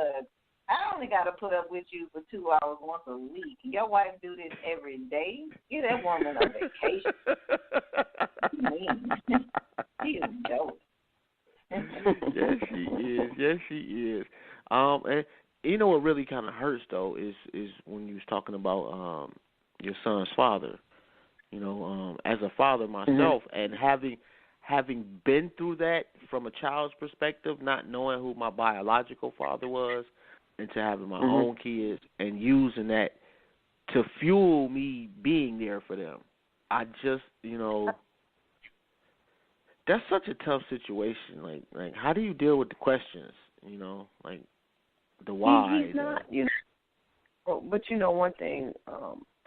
S10: I only got to put up with you for 2 hours once a week. Your wife do this every day. Give that woman a vacation. She is dope.
S9: Yes, she is. Yes, she is. And you know what really kind of hurts though is when you was talking about your son's father. You know, as a father myself, and having been through that from a child's perspective, not knowing who my biological father was, into having my own kids and using that to fuel me being there for them. I just, you know, that's such a tough situation. Like how do you deal with the questions, you know, like the why?
S8: He's not, you know, but you know one thing,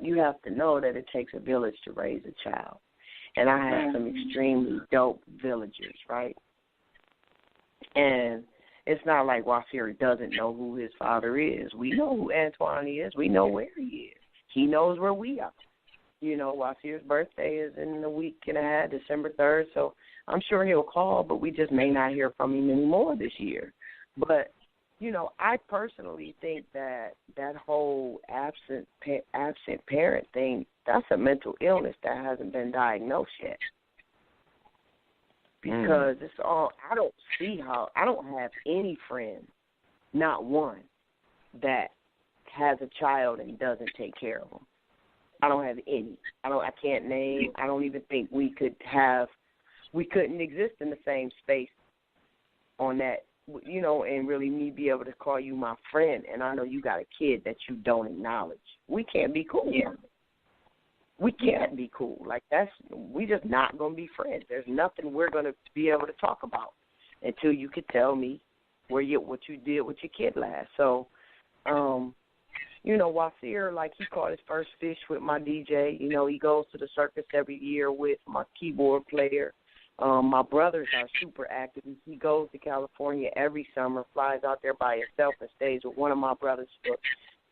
S8: you have to know that it takes a village to raise a child. And I had some extremely dope villagers, right? And it's not like Wafiri doesn't know who his father is. We know who Antoine is. We know where he is. He knows where we are. You know, Wafir's birthday is in a week and a half, December 3rd, so I'm sure he'll call, but we just may not hear from him anymore this year. But, you know, I personally think that whole absent parent thing, that's a mental illness that hasn't been diagnosed yet. Because it's all, I don't have any friend, not one, that has a child and doesn't take care of them. I don't have any. I can't name. I don't even think we couldn't exist in the same space on that, you know, and really me be able to call you my friend, and I know you got a kid that you don't acknowledge. We can't be cool. Yeah. We can't be cool. Like, we just not going to be friends. There's nothing we're going to be able to talk about until you could tell me what you did with your kid last. So, you know, Wasir, like, he caught his first fish with my DJ. You know, he goes to the circus every year with my keyboard player. My brothers are super active. He goes to California every summer, flies out there by himself and stays with one of my brothers for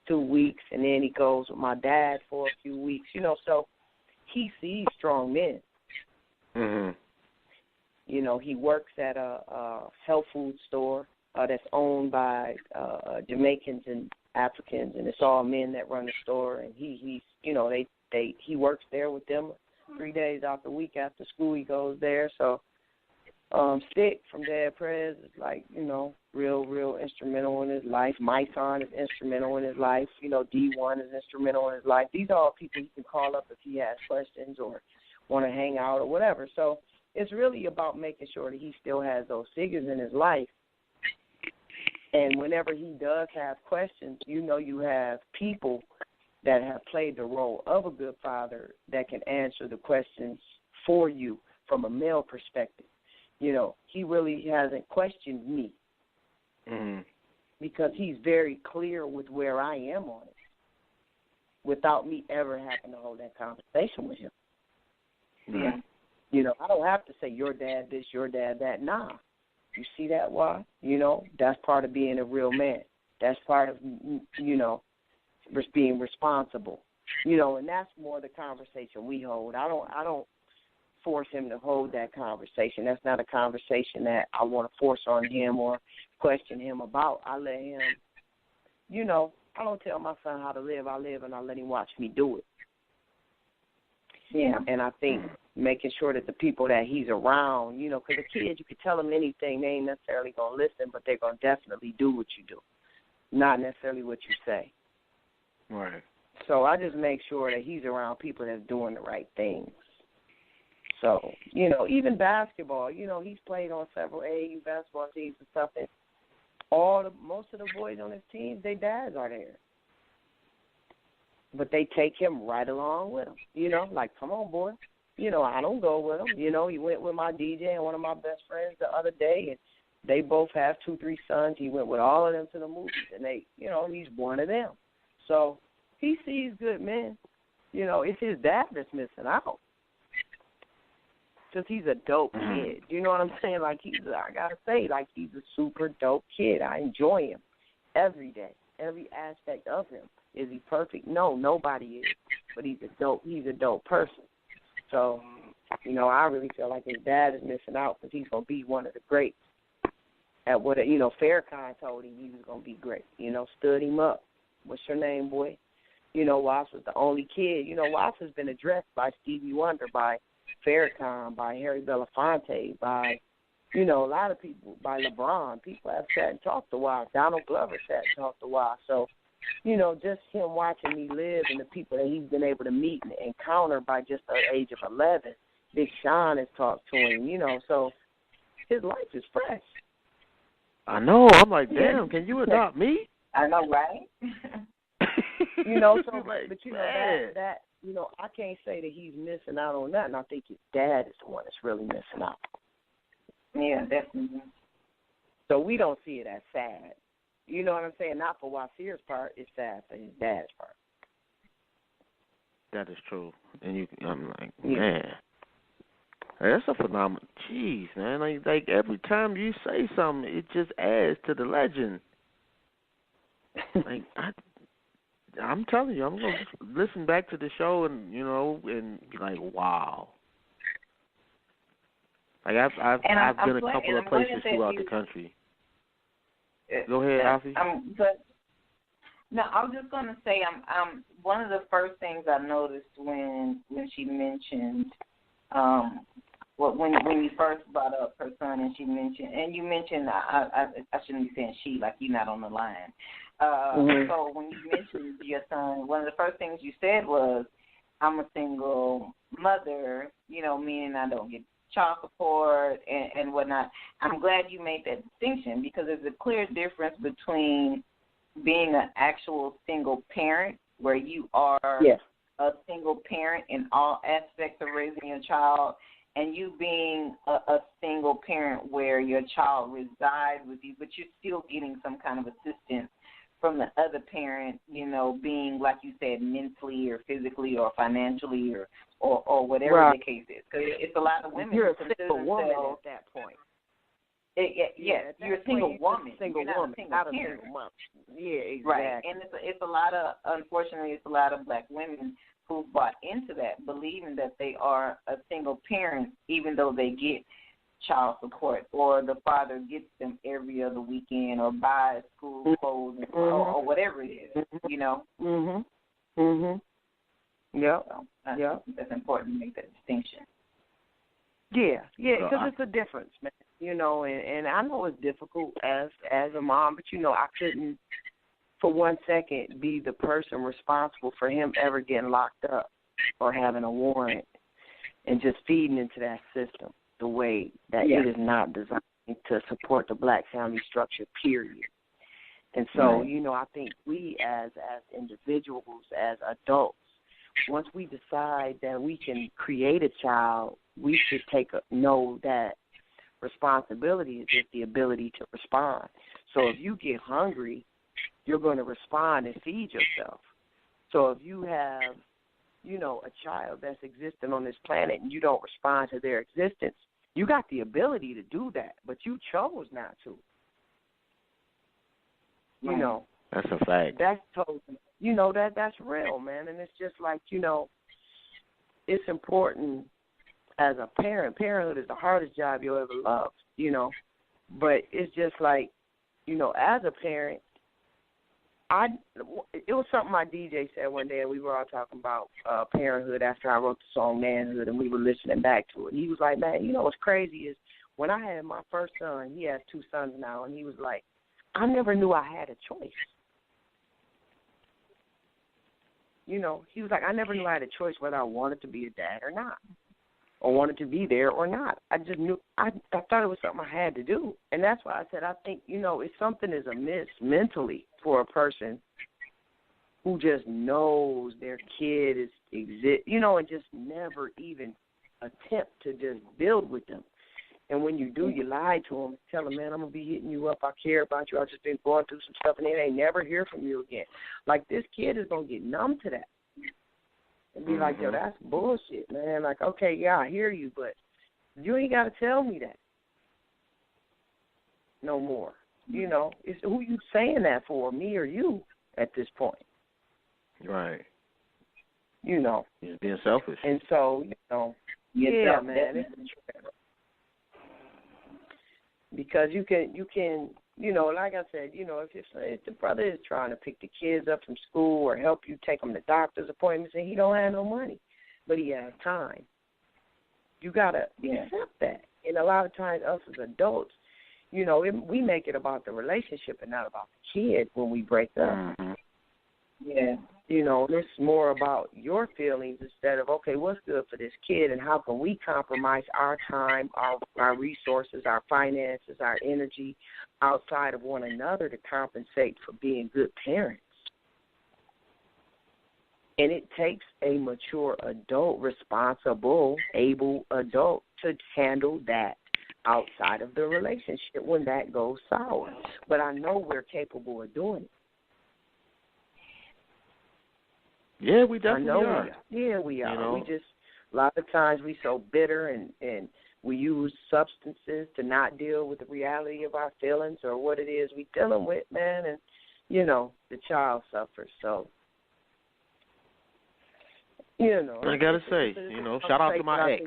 S8: 2 weeks, and then he goes with my dad for a few weeks. You know, so he sees strong men.
S9: Mm-hmm.
S8: You know, he works at a health food store that's owned by Jamaicans and Africans, and it's all men that run the store. And he's you know, he works there with them 3 days out the week after school. He goes there. So Stick from Dead Prez is, like, you know, real instrumental in his life. Myson is instrumental in his life. You know, D1 is instrumental in his life. These are all people you can call up if he has questions or want to hang out or whatever. So it's really about making sure that he still has those figures in his life. And whenever he does have questions, you know, you have people that have played the role of a good father that can answer the questions for you from a male perspective. You know, he really hasn't questioned me because he's very clear with where I am on it without me ever having to hold that conversation with him.
S9: Yeah.
S8: You know, I don't have to say your dad this, your dad that. Nah. You see that, why? You know, that's part of being a real man. That's part of, you know, being responsible. You know, and that's more the conversation we hold. I don't force him to hold that conversation. That's not a conversation that I want to force on him or question him about. I let him, you know, I don't tell my son how to live. I live and I let him watch me do it.
S10: Yeah.
S8: And I think making sure that the people that he's around, you know, because the kids, you could tell them anything, they ain't necessarily going to listen, but they're going to definitely do what you do, not necessarily what you say.
S9: Right.
S8: So I just make sure that he's around people that's doing the right things. So, you know, even basketball, you know, he's played on several AAU basketball teams and stuff, and most of the boys on his team, their dads are there. But they take him right along with them, you know, like, come on, boy. You know, I don't go with him. You know, he went with my DJ and one of my best friends the other day, and they both have 2-3 sons. He went with all of them to the movies, and they, you know, he's one of them. So he sees good men. You know, it's his dad that's missing out. Because he's a dope kid. You know what I'm saying? Like, I got to say, like, he's a super dope kid. I enjoy him every day, every aspect of him. Is he perfect? No, nobody is. But he's a dope person. So, you know, I really feel like his dad is missing out because he's going to be one of the greats. at what, Farrakhan told him he was going to be great, stood him up. What's your name, boy? Watts was the only kid. Watts has been addressed by Stevie Wonder, by Farrakhan, by Harry Belafonte, by, a lot of people, by LeBron. People have sat and talked to Watts. Donald Glover sat and talked to Watts. So, just him watching me live and the people that he's been able to meet and encounter by just the age of 11. Big Sean has talked to him, so his life is fresh.
S9: I know. I'm like, damn, can you adopt me?
S10: I know, right?
S8: So, but that I can't say that he's missing out on nothing. I think his dad is the one that's really missing out.
S10: Yeah, definitely.
S8: So we don't see it as sad. You know what I'm saying? Not for Wasir's part, it's sad for his dad's part.
S9: That is true. And I'm like, man, that's a phenomenal. Jeez, man, like every time you say something, it just adds to the legend. Like I'm telling you, I'm gonna listen back to the show and and be like, wow. Like I've been a couple of places throughout the country. Go ahead, Alfie.
S10: No, I was just gonna say, I'm one of the first things I noticed when she mentioned, when you first brought up her son, and you mentioned, I shouldn't be saying she, like you're not on the line. So when you mentioned your son, one of the first things you said was, I'm a single mother, meaning I don't get child support and whatnot. I'm glad you made that distinction, because there's a clear difference between being an actual single parent, where you are a single parent in all aspects of raising your child, and you being a single parent where your child resides with you, but you're still getting some kind of assistance from the other parent, being, like you said, mentally or physically or financially or whatever the case is. Because it's a lot of women
S8: You're
S10: who
S8: a single woman at that point.
S10: Yes, you're a single woman.
S8: Not a single mom. Yeah, exactly.
S10: Right, and it's a lot of, unfortunately, it's a lot of black women who bought into that, believing that they are a single parent, even though they get child support, or the father gets them every other weekend, or buys school clothes, or whatever it is,
S8: Yep.
S10: So that's important to make that distinction.
S8: Yeah, because it's a difference, man. And I know it's difficult as a mom, but I couldn't for 1 second be the person responsible for him ever getting locked up or having a warrant and just feeding into that system the way that it is not designed to support the black family structure, period. And so, I think we as individuals, as adults, once we decide that we can create a child, we should know that responsibility is just the ability to respond. So if you get hungry, you're going to respond and feed yourself. So if you have, a child that's existing on this planet and you don't respond to their existence, you got the ability to do that, but you chose not to.
S9: That's a fact.
S8: That's totally, that's real, man. And it's just like, it's important as a parent. Parenthood is the hardest job you'll ever love, But it's just like, as a parent, it was something my DJ said one day, and we were all talking about parenthood after I wrote the song Manhood, and we were listening back to it. And he was like, man, what's crazy is when I had my first son, he has 2 sons now, and he was like, I never knew I had a choice. He was like, I never knew I had a choice whether I wanted to be a dad or not, or wanted to be there or not. I just knew, I thought it was something I had to do. And that's why I said, I think, if something is amiss mentally for a person who just knows their kid and just never even attempt to just build with them. And when you do, you lie to them, tell them, man, I'm going to be hitting you up. I care about you. I've just been going through some stuff, and they ain't never hear from you again. Like, this kid is going to get numb to that and be like, yo, that's bullshit, man. Like, okay, yeah, I hear you, but you ain't got to tell me that no more. It's who you saying that for, me or you, at this point.
S9: Right.
S8: He's
S9: being selfish.
S8: And so, man, it's a trip. because you can, like I said, if the brother is trying to pick the kids up from school or help you take them to doctor's appointments and he don't have no money, but he has time, you got to accept that. And a lot of times us as adults, we make it about the relationship and not about the kid when we break up.
S10: Mm-hmm. Yeah.
S8: It's more about your feelings instead of, okay, what's good for this kid and how can we compromise our time, our resources, our finances, our energy outside of one another to compensate for being good parents. And it takes a mature adult, responsible, able adult to handle that outside of the relationship when that goes sour. But I know we're capable of doing it.
S9: Yeah, we definitely are.
S8: Yeah, we are. We just, a lot of times we so bitter and we use substances to not deal with the reality of our feelings or what it is we're dealing with, man, and, the child suffers. So,
S9: I got to say, shout out to my ex,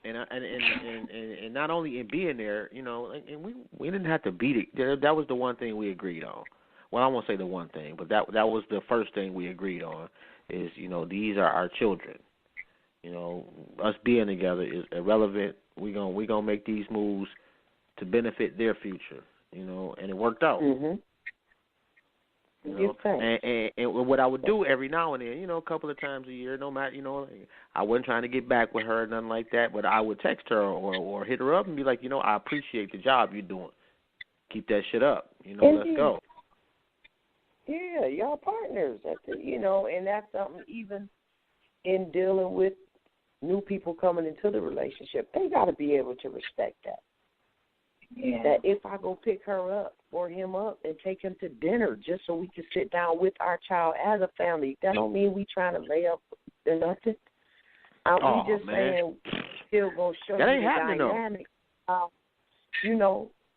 S9: And not only in being there, and we didn't have to beat it. That was the one thing we agreed on. Well, I won't say the one thing, but that was the first thing we agreed on is, these are our children. Us being together is irrelevant. We gonna make these moves to benefit their future, and it worked out.
S8: Mm-hmm.
S9: And what I would do every now and then, a couple of times a year, no matter, I wasn't trying to get back with her or nothing like that, but I would text her or hit her up and be like, I appreciate the job you're doing. Keep that shit up. Let's go.
S8: Yeah, y'all partners. And that's something even in dealing with new people coming into the relationship, they got to be able to respect that.
S10: Yeah.
S8: That if I go pick her up or him up and take him to dinner just so we can sit down with our child as a family, that don't mean we trying to lay up or nothing. We just saying still going to show
S9: that
S8: you
S9: ain't
S8: the dynamic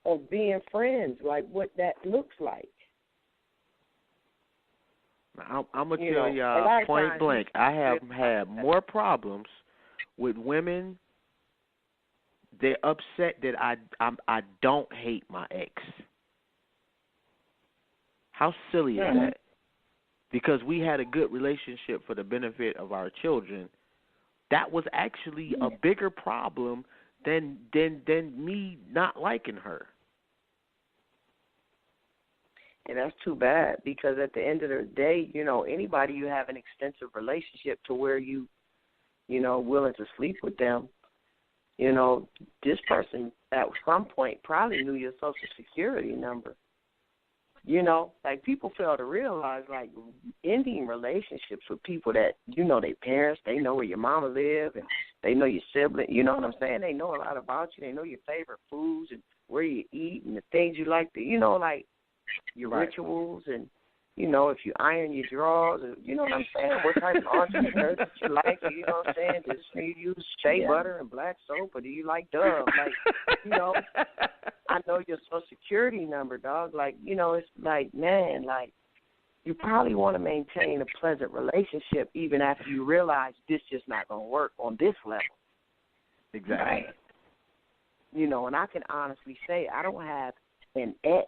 S8: of being friends, like what that looks like.
S9: I'm going to tell y'all point blank, I have had more problems with women. They're upset that I don't hate my ex. How silly is that? Because we had a good relationship for the benefit of our children. That was actually a bigger problem than me not liking her.
S8: And that's too bad because at the end of the day, anybody you have an extensive relationship to where you willing to sleep with them, this person at some point probably knew your Social Security number. Like people fail to realize, like ending relationships with people that, their parents, they know where your mama live and they know your sibling, you know what I'm saying? They know a lot about you. They know your favorite foods and where you eat and the things you like to, like your rituals and, if you iron your drawers, you know what I'm saying? What type of entrepreneur that you like, you know what I'm saying? Does you use shea butter and black soap or do you like Dove? Like, I know your Social Security number, dog. Like, it's like, man, like, you probably want to maintain a pleasant relationship even after you realize this just not going to work on this level.
S9: Exactly.
S8: Right? And I can honestly say I don't have an ex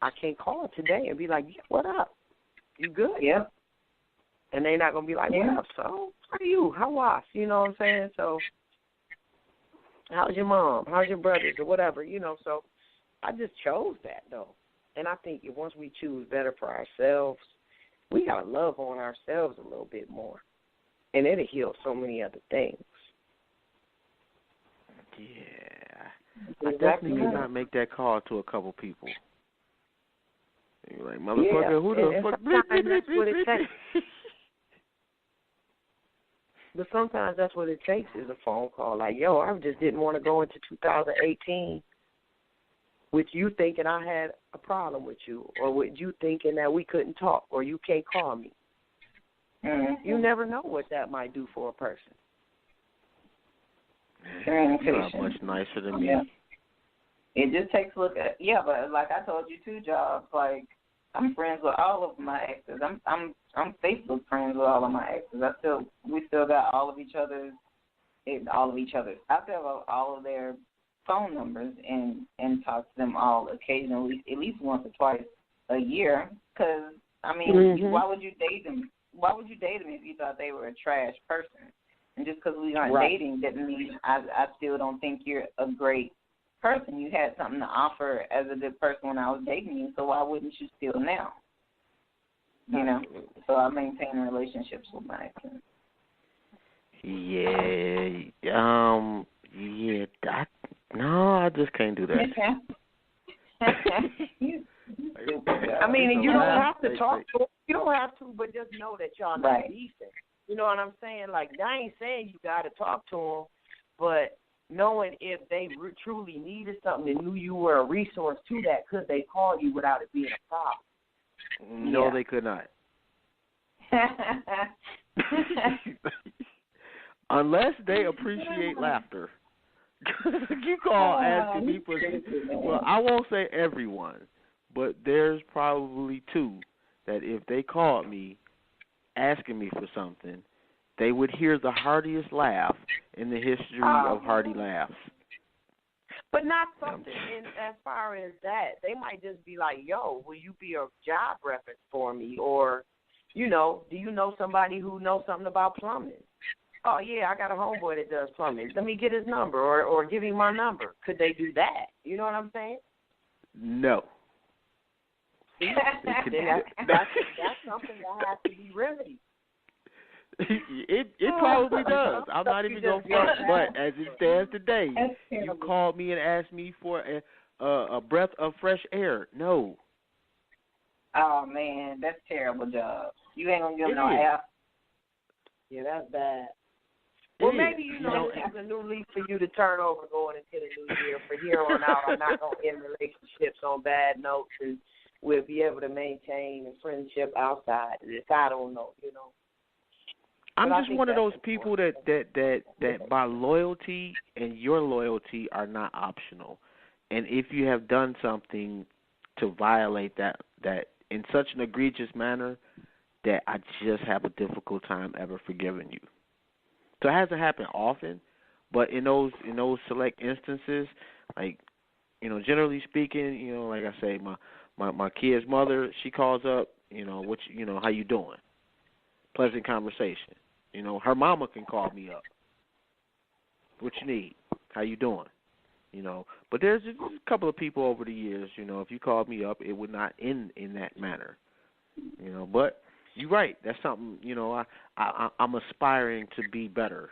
S8: I can't call today and be like, what up? You good?
S10: Yeah.
S8: And they're not going to be like, what up, so? How are you? How was? You know what I'm saying? So, how's your mom? How's your brothers? Or whatever, So, I just chose that, though. And I think once we choose better for ourselves, we got to love on ourselves a little bit more. And it'll heal so many other things.
S9: Yeah. I definitely did not make that call to a couple people. You're like, motherfucker, who the fuck?
S8: That's what it takes. But sometimes that's what it takes is a phone call. Like, yo, I just didn't want to go into 2018 with you thinking I had a problem with you or with you thinking that we couldn't talk or you can't call me.
S10: Mm-hmm.
S8: You never know what that might do for a person.
S9: You're not much nicer than me.
S10: Yeah. It just takes a look at but like I told you too, Jobs, like I'm friends with all of my exes. I'm Facebook friends with all of my exes. We still got all of each other's all of each other. I have all of their phone numbers and talk to them all occasionally, at least once or twice a year. Because I mean, why would you date them? Why would you date them if you thought they were a trash person? And just because we aren't dating doesn't mean I still don't think you're a great person. You had something to offer as a good person when I was dating you, so why wouldn't you still now? You know? So I maintain relationships with my ex.
S9: I just can't do that.
S8: I mean, and you don't have to talk to them. You don't have to, but just know that y'all not decent. You know what I'm saying? Like, I ain't saying you got to talk to them, but knowing if they truly needed something and knew you were a resource to that, could they call you without it being a problem?
S9: No, they could not. Unless they appreciate laughter. You call asking me for, well, I won't say everyone, but there's probably two that if they called me asking me for something, they would hear the heartiest laugh in the history of hearty laughs.
S8: But not something as far as that. They might just be like, yo, will you be a job reference for me? Or, you know, do you know somebody who knows something about plumbing? Oh, yeah, I got a homeboy that does plumbing. Let me get his number or give him my number. Could they do that? You know what I'm saying?
S9: No.
S8: That's something that has to be remedied.
S9: It probably does. I'm not even going to front, but as it stands today, you called me and asked me for a breath of fresh air. No.
S10: Oh, man, that's a terrible job. You ain't going to give no air.
S8: Yeah, that's bad. Well, maybe, it's a new leaf for you to turn over going into the new year. From here on out, I'm not going to end relationships on bad notes, and we'll be able to maintain a friendship outside. If I don't know,
S9: I'm just one of those people that by loyalty and your loyalty are not optional. And if you have done something to violate that in such an egregious manner, that I just have a difficult time ever forgiving you. So it hasn't happened often, but in those select instances, like, generally speaking, like I say, my kid's mother, she calls up, how you doing? Pleasant conversation. Her mama can call me up. What you need? How you doing? But there's just a couple of people over the years, if you called me up, it would not end in that manner. But you're right. That's something, I'm aspiring to be better.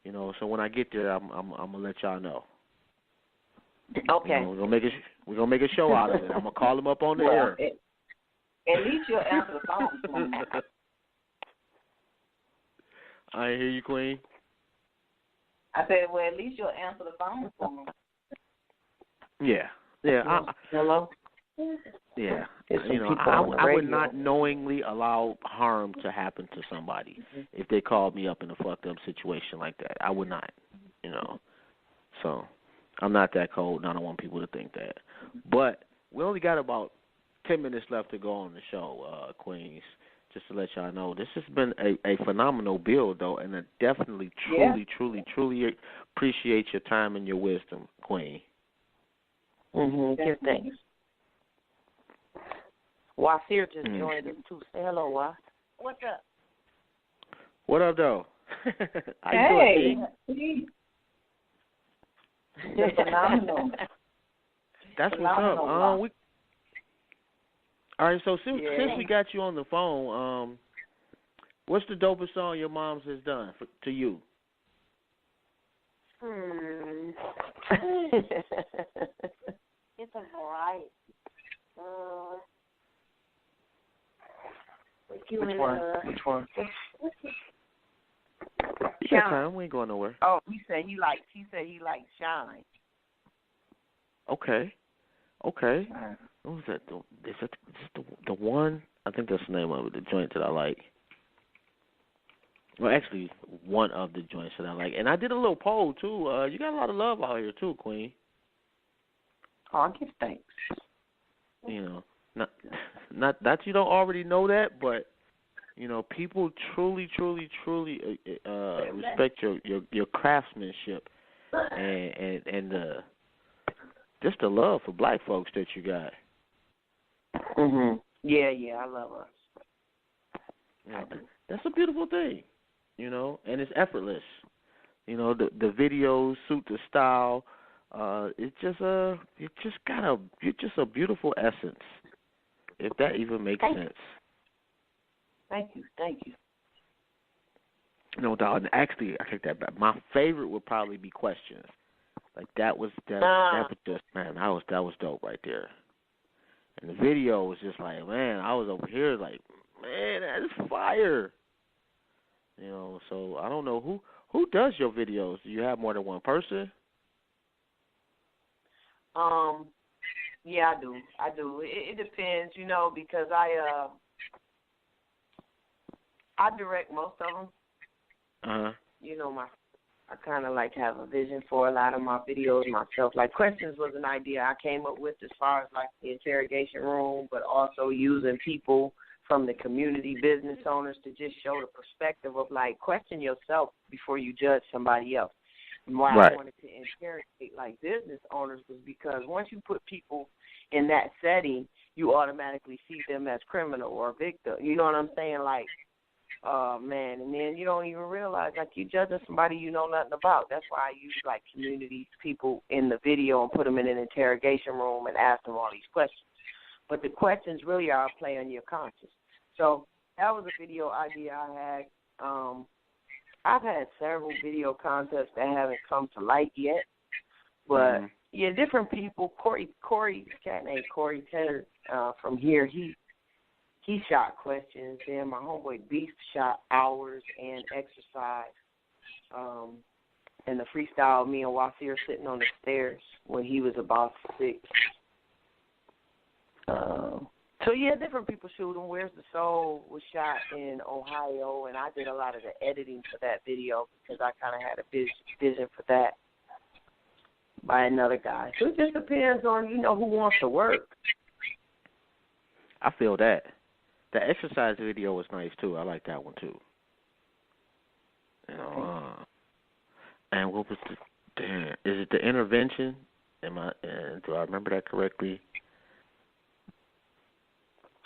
S9: So when I get there, I'm gonna let y'all know.
S8: Okay.
S9: We're gonna make a show out of it. I'm gonna call them up on the air.
S10: At least you'll answer the phone for me.
S9: I hear you, Queen.
S10: I said, well, at least you'll answer the phone for me.
S9: Yeah.
S8: Hello?
S9: Yeah. I would not knowingly allow harm to happen to somebody if they called me up in a fucked up situation like that. I would not, So I'm not that cold, and I don't want people to think that. But we only got about 10 minutes left to go on the show, Queens. Just to let y'all know, this has been a phenomenal build, though, and I definitely, truly appreciate your time and your wisdom, Queen.
S8: Good thanks. Wasir just joined us, too. Say hello, Was. What's up?
S9: What up, though? How you doing,
S10: Just phenomenal.
S9: That's what's up. All right, so since we got you on the phone, what's the dopest song your mom's has done to you?
S5: It's a variety.
S9: Which one?
S8: Yeah,
S9: time. We ain't going nowhere.
S8: Oh, he said he likes Shine.
S9: Okay. What was that? Is that the one? I think that's the name of it, the joint that I like. Well, actually, one of the joints that I like. And I did a little poll, too. You got a lot of love out here, too, Queen.
S8: Oh, I give thanks.
S9: Not that you don't already know that, but you know, people truly respect your craftsmanship and just the love for black folks that you got.
S8: Yeah, I love us.
S9: Yeah, that's a beautiful thing, you know, and it's effortless. You know, the videos suit the style. You're just a beautiful essence, if that even makes sense.
S8: Thank you.
S9: No doubt. And actually, I take that back. My favorite would probably be Questions. Like that was just man, that was dope right there. And the video was just like, man, I was over here like, man, that's fire. You know, so I don't know who does your videos. Do you have more than one person?
S8: Yeah, I do. It depends, you know, because I direct most of them. You know, I kind of like have a vision for a lot of my videos myself. Like Questions was an idea I came up with as far as like the interrogation room, but also using people from the community, business owners, to just show the perspective of like question yourself before you judge somebody else. And why I wanted to interrogate like business owners was because once you put people in that setting, you automatically see them as criminal or victim. You know what I'm saying? Like, oh, man, and then you don't even realize, like, you judging somebody you know nothing about. That's why I use, like, community people in the video and put them in an interrogation room and ask them all these questions. But the questions really are a play on your conscience. So that was a video idea I had. I've had several video contests that haven't come to light yet. But, yeah, different people. Corey, a cat named Corey Taylor from here, he shot Questions. Then my homeboy Beef shot Hours and Exercise. And the freestyle, me and Wasir sitting on the stairs when he was about 6. So, yeah, different people shoot them. Where's the Soul was shot in Ohio, and I did a lot of the editing for that video because I kind of had a vision for that by another guy. So it just depends on, you know, who wants to work.
S9: I feel that. The Exercise video was nice, too. I like that one, too. You know, and what was is it The Intervention? Do I remember that correctly?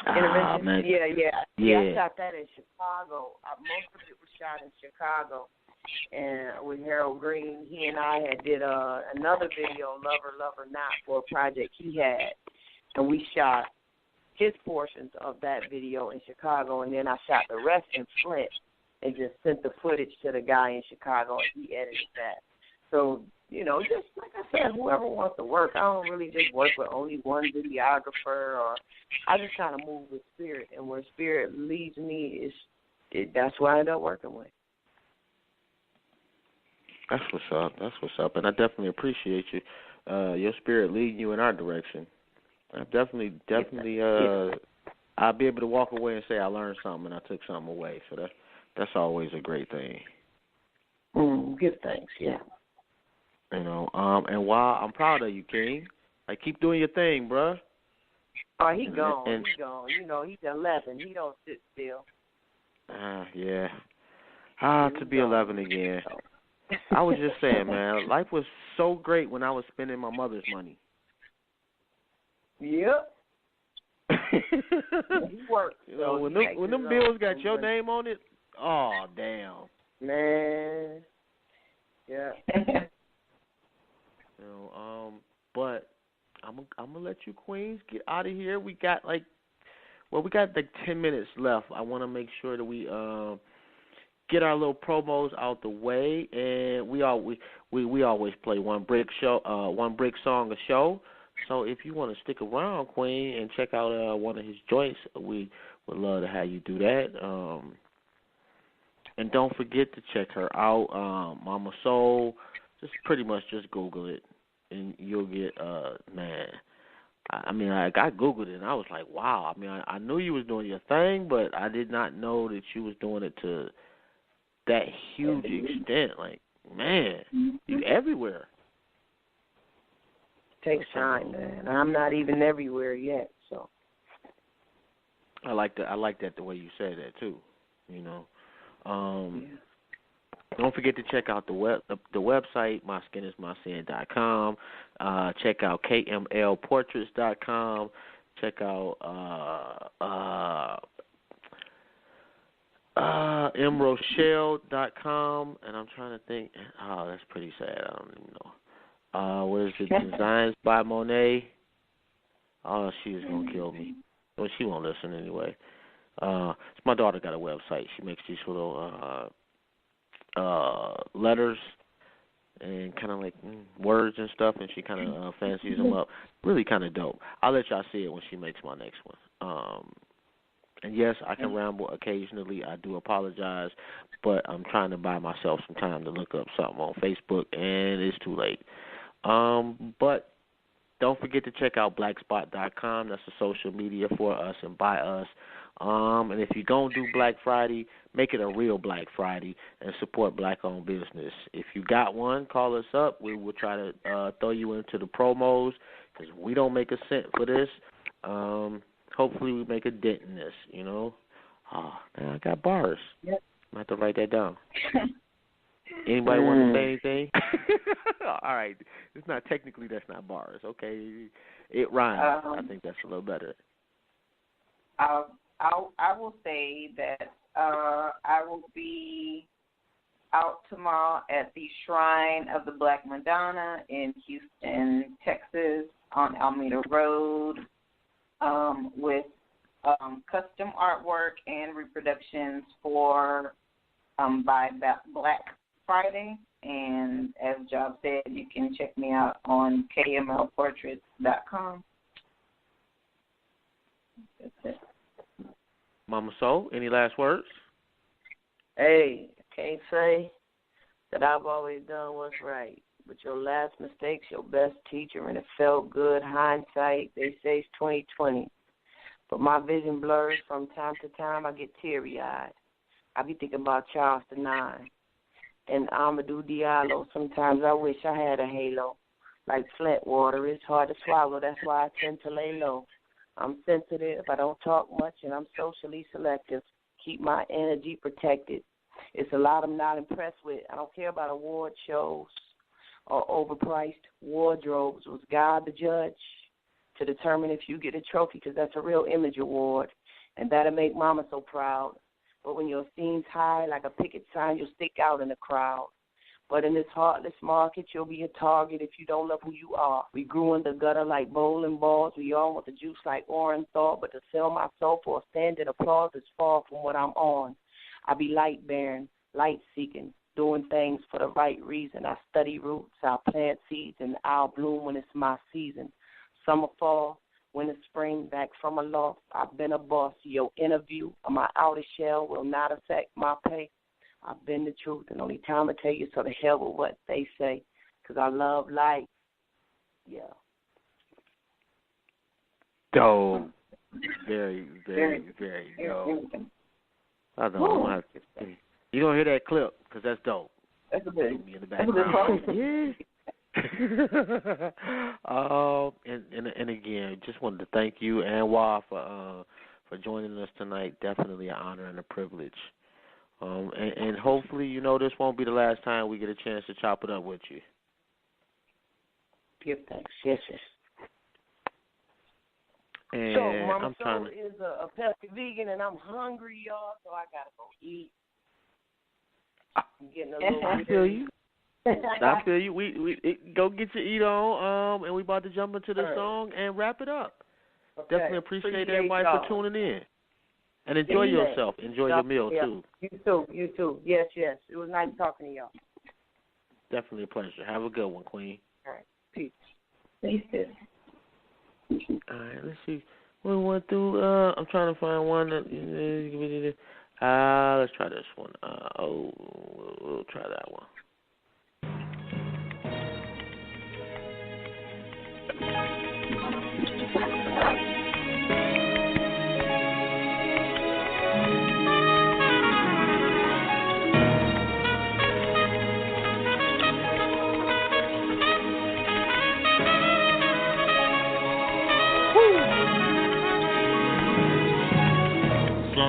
S8: Intervention?
S9: Man.
S8: Yeah, I shot that in Chicago. Most of it was shot in Chicago. And with Harold Green, he and I had did another video, Love or Not, for a project he had. And we shot his portions of that video in Chicago, and then I shot the rest in Flint and just sent the footage to the guy in Chicago, and he edited that. So, you know, just like I said, whoever wants to work. I don't really just work with only one videographer, or I just kind of move with spirit, and where spirit leads me that's what I end up working with.
S9: That's what's up, and I definitely appreciate you. Your spirit leading you in our direction. I definitely, I'll be able to walk away and say I learned something and I took something away. So that's always a great thing.
S8: Give thanks, yeah.
S9: You know, and while I'm proud of you, King, like keep doing your thing, bruh.
S8: Oh, he gone. You know, he's 11. He don't sit still.
S9: Yeah. To be 11 again. I was just saying, man, life was so great when I was spending my mother's money.
S8: Yep. He worked.
S9: You know, when them bills got your name on it, oh damn.
S8: Man. Yeah.
S9: You know, but I'm gonna let you queens get out of here. We got like 10 minutes left. I want to make sure that we get our little promos out the way, and we always play one brick song a show. So if you want to stick around, Queen, and check out one of his joints, we would love to have you do that. And don't forget to check her out, Mama Soul. Just pretty much just Google it, and you'll get, man. I mean, I Googled it, and I was like, wow. I mean, I knew you was doing your thing, but I did not know that you was doing it to that huge extent. Like, man, you everywhere.
S8: Takes time, man. I'm not even everywhere yet, so.
S9: I like that the way you said that too. you know. Don't forget to check out the website, myskinismysin.com. Check out kmlportraits.com. Check out mrochelle.com. And I'm trying to think. Oh, that's pretty sad. I don't even know. What is it? Designs by Monet. Oh, she is going to kill me. Well, she won't listen anyway. My daughter got a website. She makes these little letters and kind of like words and stuff, and she kind of fancies them up. Really kind of dope. I'll let y'all see it when she makes my next one. And yes, I can ramble occasionally. I do apologize, but I'm trying to buy myself some time to look up something on Facebook, and it's too late. But don't forget to check out blackspot.com. That's the social media for us and by us. And if you're going to do Black Friday, make it a real Black Friday and support black-owned business. If you got one, call us up. We will try to throw you into the promos because we don't make a cent for this. Hopefully we make a dent in this, you know. Oh, man, I got bars. Yep. I have to write that down. Anybody want to say anything? All right. It's not technically, that's not bars, okay? It rhymes. I think that's a little better.
S10: I will say that I will be out tomorrow at the Shrine of the Black Madonna in Houston, Texas, on Alameda Road, with custom artwork and reproductions for by Black Friday. And as Job said, you can check me out on kmlportraits.com. That's it.
S9: Mama Soul, any last words?
S8: Hey, can't say that I've always done what's right, but your last mistake's your best teacher, and it felt good. Hindsight, they say, it's 20/20. But my vision blurs from time to time. I get teary-eyed. I be thinking about Charles IX and Amadou Diallo. Sometimes I wish I had a halo. Like Flint water, it's hard to swallow. That's why I tend to lay low. I'm sensitive. I don't talk much, and I'm socially selective. Keep my energy protected. It's a lot I'm not impressed with. I don't care about award shows or overpriced wardrobes. Was God the judge to determine if you get a trophy? Because that's a real image award, and that'll make Mama so proud. But when your scene's high like a picket sign, you'll stick out in the crowd. But in this heartless market, you'll be a target if you don't love who you are. We grew in the gutter like bowling balls. We all want the juice like Orenthal, but to sell my soul for a standing applause is far from what I'm on. I be light-bearing, light-seeking, doing things for the right reason. I study roots, I plant seeds, and I'll bloom when it's my season. Summer, fall, winter, spring, back from a loft. I've been a boss. Your interview or my outer shell will not affect my pay. I've been the truth, and only time I tell you, so the hell with what they say, because I love life. Yeah.
S9: Dope. Very, very, very dope. I don't have to. You're going to hear that clip, because that's dope.
S8: That's a bit.
S9: Me in the background. And again, just wanted to thank you and Wah for joining us tonight. Definitely an honor and a privilege. And hopefully, you know, this won't be the last time we get a chance to chop it up with you.
S8: Give thanks. Yes, yes.
S9: And
S8: so, Mama
S9: I'm
S8: Soul is a pesky vegan, and I'm hungry, y'all, so I got to go eat. I'm getting a little
S9: I feel you. I feel you. We go get your eat on, and we about to jump into the song and wrap it up.
S8: Okay.
S9: Definitely appreciate everybody for tuning in. And enjoy yourself. Enjoy your meal, too.
S8: You too. You too. Yes, yes. It was nice talking to y'all.
S9: Definitely a pleasure. Have a good one, Queen.
S8: All right. Peace.
S10: Peace.
S9: All right, let's see. We went through, I'm trying to find one that, let's try this one. We'll try that one.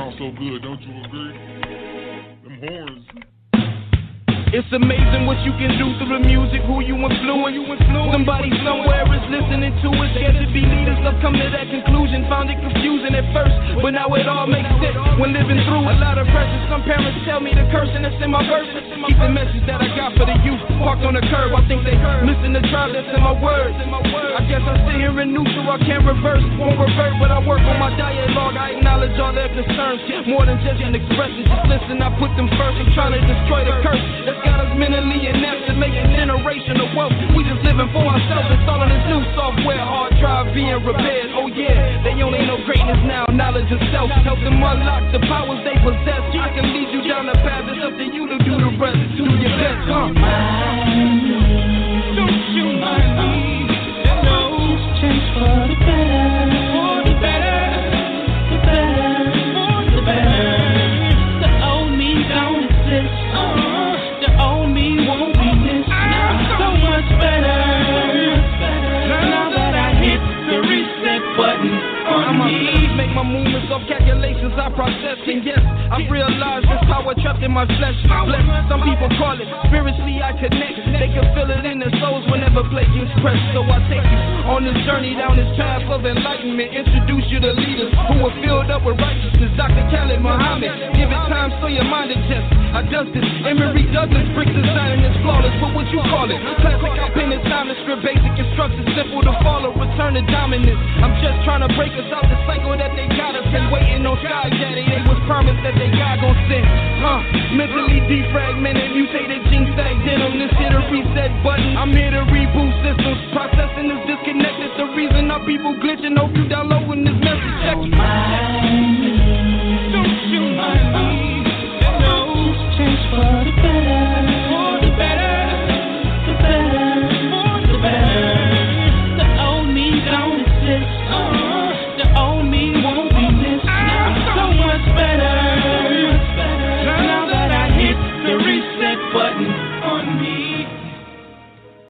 S11: sounds so good, don't you agree? Them horns.
S12: It's amazing what you can do through the music, who you influence. Somebody somewhere is listening to it. Scared to be leaders, I've come to that conclusion. Found it confusing at first, but now it all makes sense when living through a lot of pressure. Some parents tell me the cursing that's in my verse. Keep the message that I got for the youth parked on the curb. I think they missing the drive that's in my words. I guess I sit here in neutral, I can't reverse, won't revert, but I work on my dialogue. I acknowledge all their concerns, more than just an expression. Just listen, I put them first. I'm trying to destroy the curse that's got us mentally inept to make a generation of wealth. We just living for ourselves, installing this new software, hard drive being repaired. Oh yeah, they only know greatness now, knowledge of self. Help them unlock the powers they possess. I can lead you down the path, it's up to you to do the rest. Do your best, huh? Don't you mind me? No, change for the better. For the better. The better. For the better. The old me don't exist. The old me won't be missed. So much better. Now that I hit the reset button on me. Make my movements off calculations I process. And yes, I realize this power trapped in my flesh. Some people call it spiritually I connect. They can feel it in their souls whenever Plague's pressed. So I take you on this journey down this path of enlightenment. Introduce you to leaders who are filled up with righteousness. Dr. Khaled Muhammad. Give it time so your mind adjusts. I dust it. Emery Douglas bricks designing is flawless. What would you call it? Classic, I pen the time to strip basic instructions. Simple to follow, return to dominance. I'm just trying to break us out the cycle that they got us in. Waiting on Sky Daddy. They was promised that they God gon' send. Mentally defragmented, mutated gene stacked denim. This hit a reset button. I'm here to reboot systems. Processing is disconnected. The reason our people glitching, no